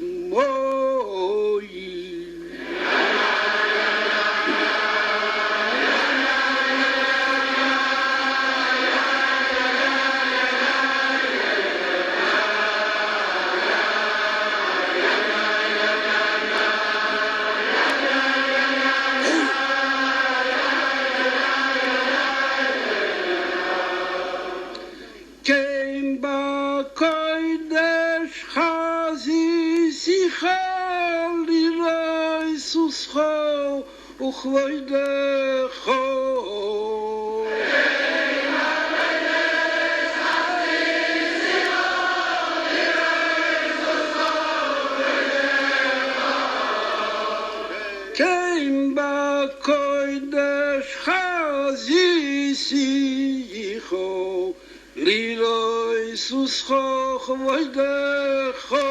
Uchvoidecho Kein ba koidesh chazisicho Liloi suscho chvoidecho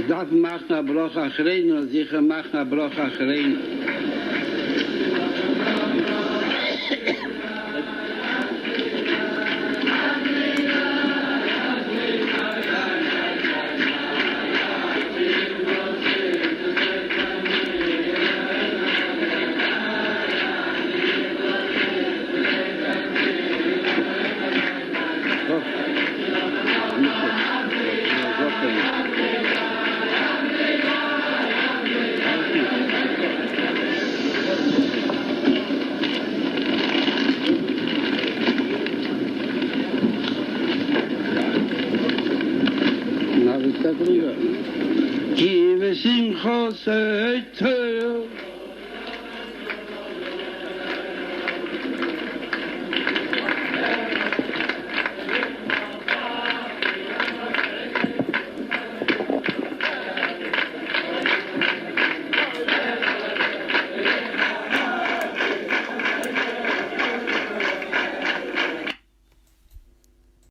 darf machen a Bruch achrein und sicher machen a Bruch achrein. Give us in Jose